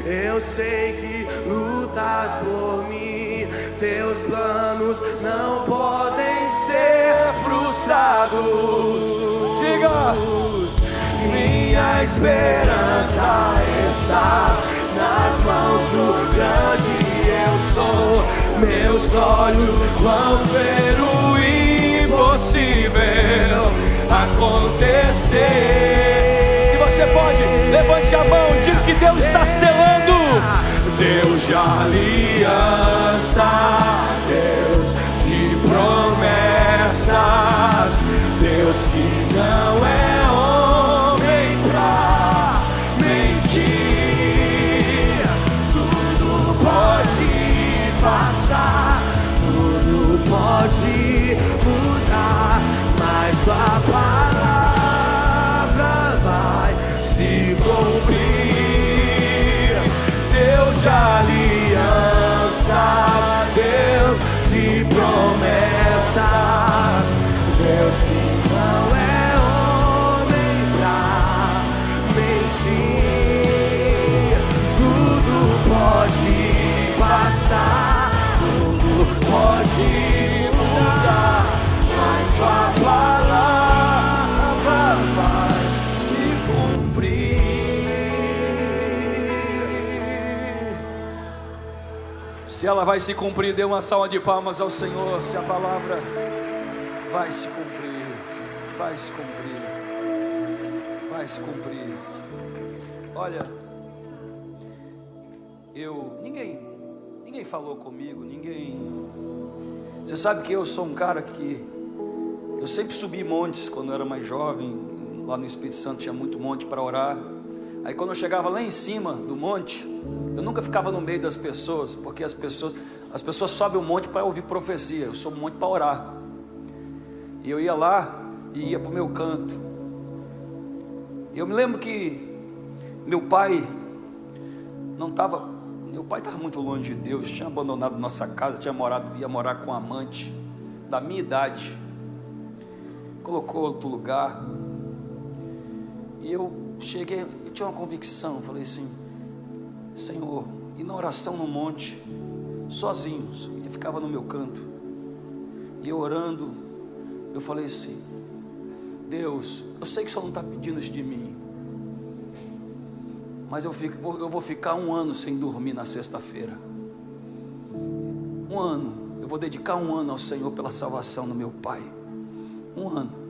Eu sei que lutas por mim, teus planos não podem ser frustrados. Diga! Minha esperança está nas mãos do grande eu sou. Meus olhos vão ver o impossível acontecer. Se você pode, levante a mão e diga que Deus está selando. Deus de aliança, Deus de promessas, Deus que não é homem pra mentir. Tudo pode passar, tudo pode mudar, mas tua palavra vai se cumprir. Deus de aliança, Deus de promessas, Deus que não é homem pra mentir. Tudo pode passar, tudo pode mudar, mas tua palavra vai se cumprir. Se ela vai se cumprir, dê uma salva de palmas ao Senhor. Se a palavra vai se cumprir, vai se cumprir, vai se cumprir. Olha, ninguém falou comigo, Você sabe que eu sou um cara que eu sempre subi montes quando eu era mais jovem. Lá no Espírito Santo tinha muito monte para orar. Aí quando eu chegava lá em cima do monte, eu nunca ficava no meio das pessoas, porque as pessoas sobem o monte para ouvir profecia. Eu sobo o monte para orar. E eu ia lá e ia para o meu canto. E eu me lembro que meu pai estava muito longe de Deus, tinha abandonado nossa casa, ia morar com um amante da minha idade, colocou outro lugar. E eu cheguei, eu tinha uma convicção, falei assim: Senhor, e na oração no monte, sozinho, eu ficava no meu canto, e eu orando, eu falei assim: Deus, eu sei que o Senhor não está pedindo isso de mim, mas eu vou ficar 1 ano sem dormir na sexta-feira. 1 ano, eu vou dedicar 1 ano ao Senhor pela salvação do meu pai. 1 ano.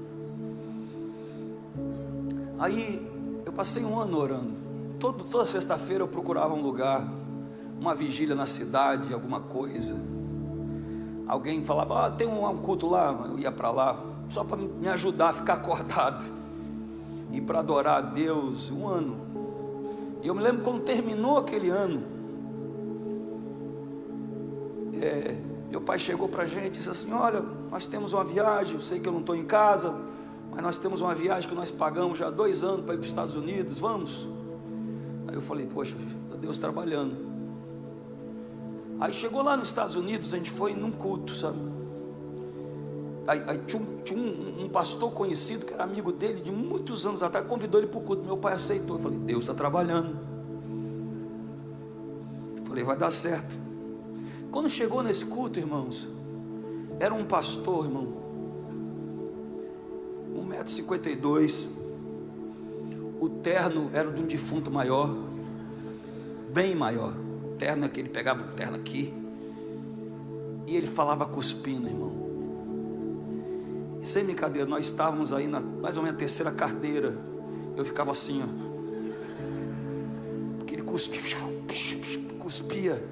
Aí eu passei 1 ano orando. Toda sexta-feira eu procurava um lugar, uma vigília na cidade, alguma coisa. Alguém falava: tem um culto lá. Eu ia para lá só para me ajudar a ficar acordado e para adorar a Deus. 1 ano. E eu me lembro quando terminou aquele ano, meu pai chegou para a gente e disse assim: olha, nós temos uma viagem, eu sei que eu não estou em casa, mas nós temos uma viagem que nós pagamos já há 2 anos para ir para os Estados Unidos, vamos? Aí eu falei: poxa, Deus trabalhando. Aí chegou lá nos Estados Unidos, a gente foi num culto, sabe? Aí tinha um pastor conhecido, que era amigo dele de muitos anos atrás, convidou ele para o culto. Meu pai aceitou. Eu falei: Deus está trabalhando. Eu falei: vai dar certo. Quando chegou nesse culto, irmãos, era um pastor, irmão, 1,52 m, o terno era de um defunto maior, bem maior. O terno é que ele pegava o terno aqui, e ele falava cuspindo, irmão. Sem brincadeira, nós estávamos aí na mais ou menos a 3ª carteira. Eu ficava assim, ó, porque ele cuspia,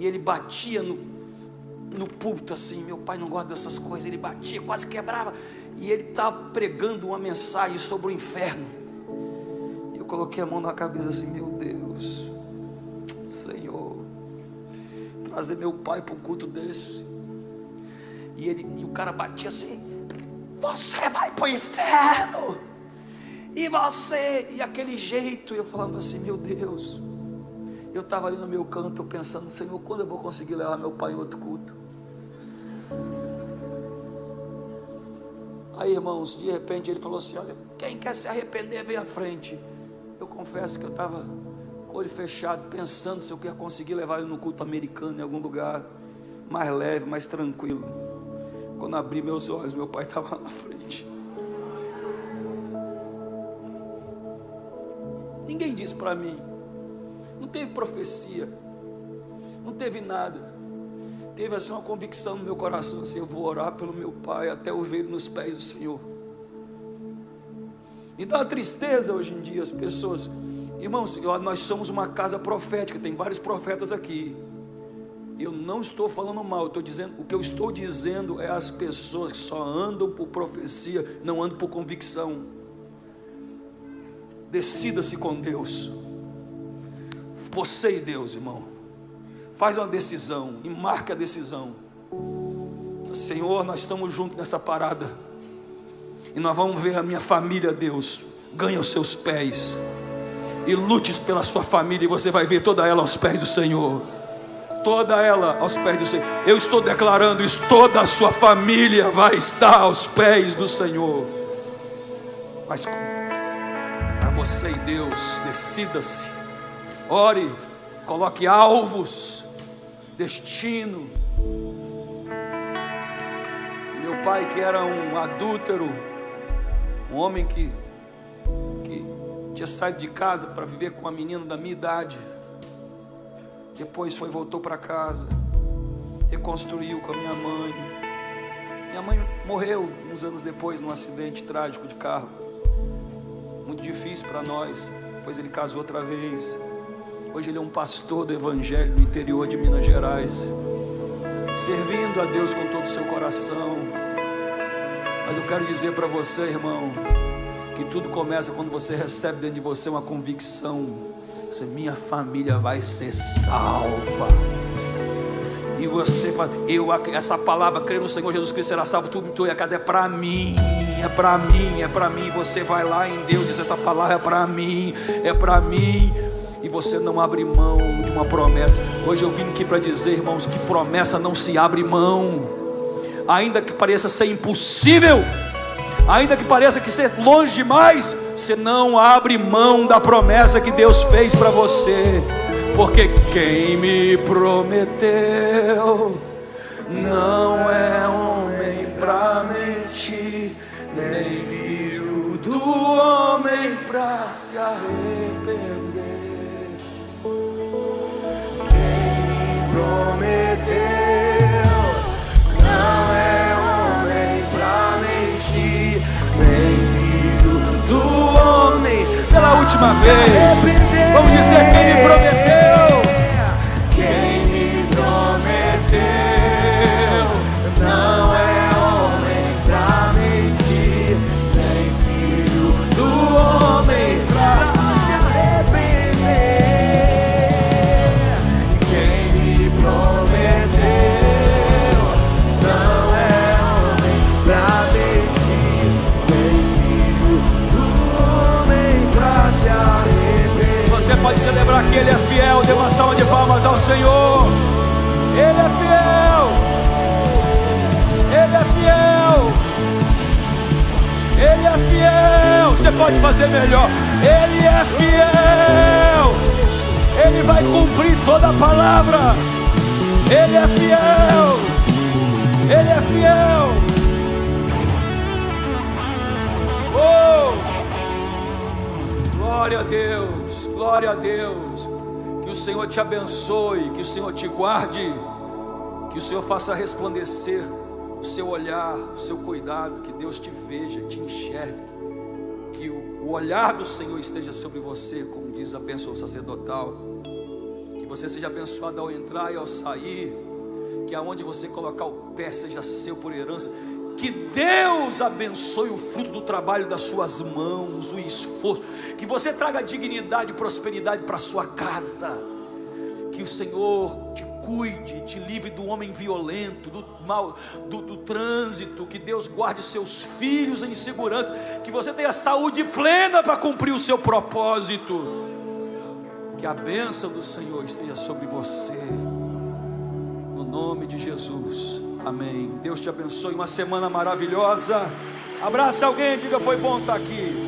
e ele batia no púlpito assim. Meu pai não gosta dessas coisas. Ele batia, quase quebrava, e ele estava pregando uma mensagem sobre o inferno. Eu coloquei a mão na cabeça assim: meu Deus, Senhor, trazer meu pai para um culto desse. E o cara batia assim: você vai para o inferno, e você, e aquele jeito. Eu falava assim: meu Deus. Eu estava ali no meu canto, eu pensando: Senhor, quando eu vou conseguir levar meu pai em outro culto? Aí, irmãos, de repente ele falou assim: olha, quem quer se arrepender, vem à frente. Eu confesso que eu estava com o olho fechado, pensando se eu ia conseguir levar ele no culto americano, em algum lugar mais leve, mais tranquilo. Quando abri meus olhos, meu pai estava lá na frente. Ninguém disse para mim, não teve profecia, não teve nada. Teve assim uma convicção no meu coração, assim, eu vou orar pelo meu pai até eu ver ele nos pés do Senhor. E dá uma tristeza hoje em dia as pessoas. Irmãos, nós somos uma casa profética, tem vários profetas aqui. Eu não estou falando mal, o que eu estou dizendo é as pessoas que só andam por profecia, não andam por convicção. Decida-se com Deus. Você e Deus, irmão. Faz uma decisão e marca a decisão. Senhor, nós estamos juntos nessa parada. E nós vamos ver a minha família, Deus, ganha os seus pés. E lute pela sua família e você vai ver toda ela aos pés do Senhor. Toda ela aos pés do Senhor. Eu estou declarando isso, toda a sua família vai estar aos pés do Senhor. Mas a você e Deus, decida-se. Ore, coloque alvos, destino. Meu pai, que era um adúltero, um homem que tinha saído de casa para viver com uma menina da minha idade, depois voltou para casa, reconstruiu com a minha mãe. Minha mãe morreu uns anos depois num acidente trágico de carro, muito difícil para nós. Depois ele casou outra vez. Hoje ele é um pastor do evangelho no interior de Minas Gerais, servindo a Deus com todo o seu coração. Mas eu quero dizer para você, irmão, que tudo começa quando você recebe dentro de você uma convicção: minha família vai ser salva. E você fala, essa palavra, creio no Senhor Jesus Cristo será salvo, tu e a casa, é para mim, é para mim, é para mim. Você vai lá em Deus e diz, essa palavra é para mim, é para mim. E você não abre mão de uma promessa. Hoje eu vim aqui para dizer, irmãos, que promessa não se abre mão. Ainda que pareça ser impossível, ainda que pareça que ser longe demais, você não abre mão da promessa que Deus fez para você. Porque quem me prometeu não é homem para mentir, nem filho do homem para se arrepender. Prometeu, não é homem pra mentir, nem filho do homem. Pela última vez, vamos dizer quem me prometeu. Quem me prometeu, não é homem pra mentir, nem filho do homem pra se arrepender. Você pode celebrar que Ele é fiel, dê uma salva de palmas ao Senhor. Ele é fiel, Ele é fiel, Ele é fiel. Você pode fazer melhor. Ele é fiel, Ele vai cumprir toda a palavra. Ele é fiel, Ele é fiel. Oh! Glória a Deus, glória a Deus. Que o Senhor te abençoe, que o Senhor te guarde, que o Senhor faça resplandecer o seu olhar, o seu cuidado, que Deus te veja, te enxergue, que o olhar do Senhor esteja sobre você, como diz a bênção sacerdotal, que você seja abençoado ao entrar e ao sair, que aonde você colocar o pé seja seu por herança. Que Deus abençoe o fruto do trabalho das suas mãos, o esforço. Que você traga dignidade e prosperidade para a sua casa. Que o Senhor te cuide, te livre do homem violento, do mal, do trânsito. Que Deus guarde seus filhos em segurança. Que você tenha saúde plena para cumprir o seu propósito. Que a bênção do Senhor esteja sobre você. No nome de Jesus. Amém. Deus te abençoe. Uma semana maravilhosa. Abraça alguém e diga: foi bom estar aqui.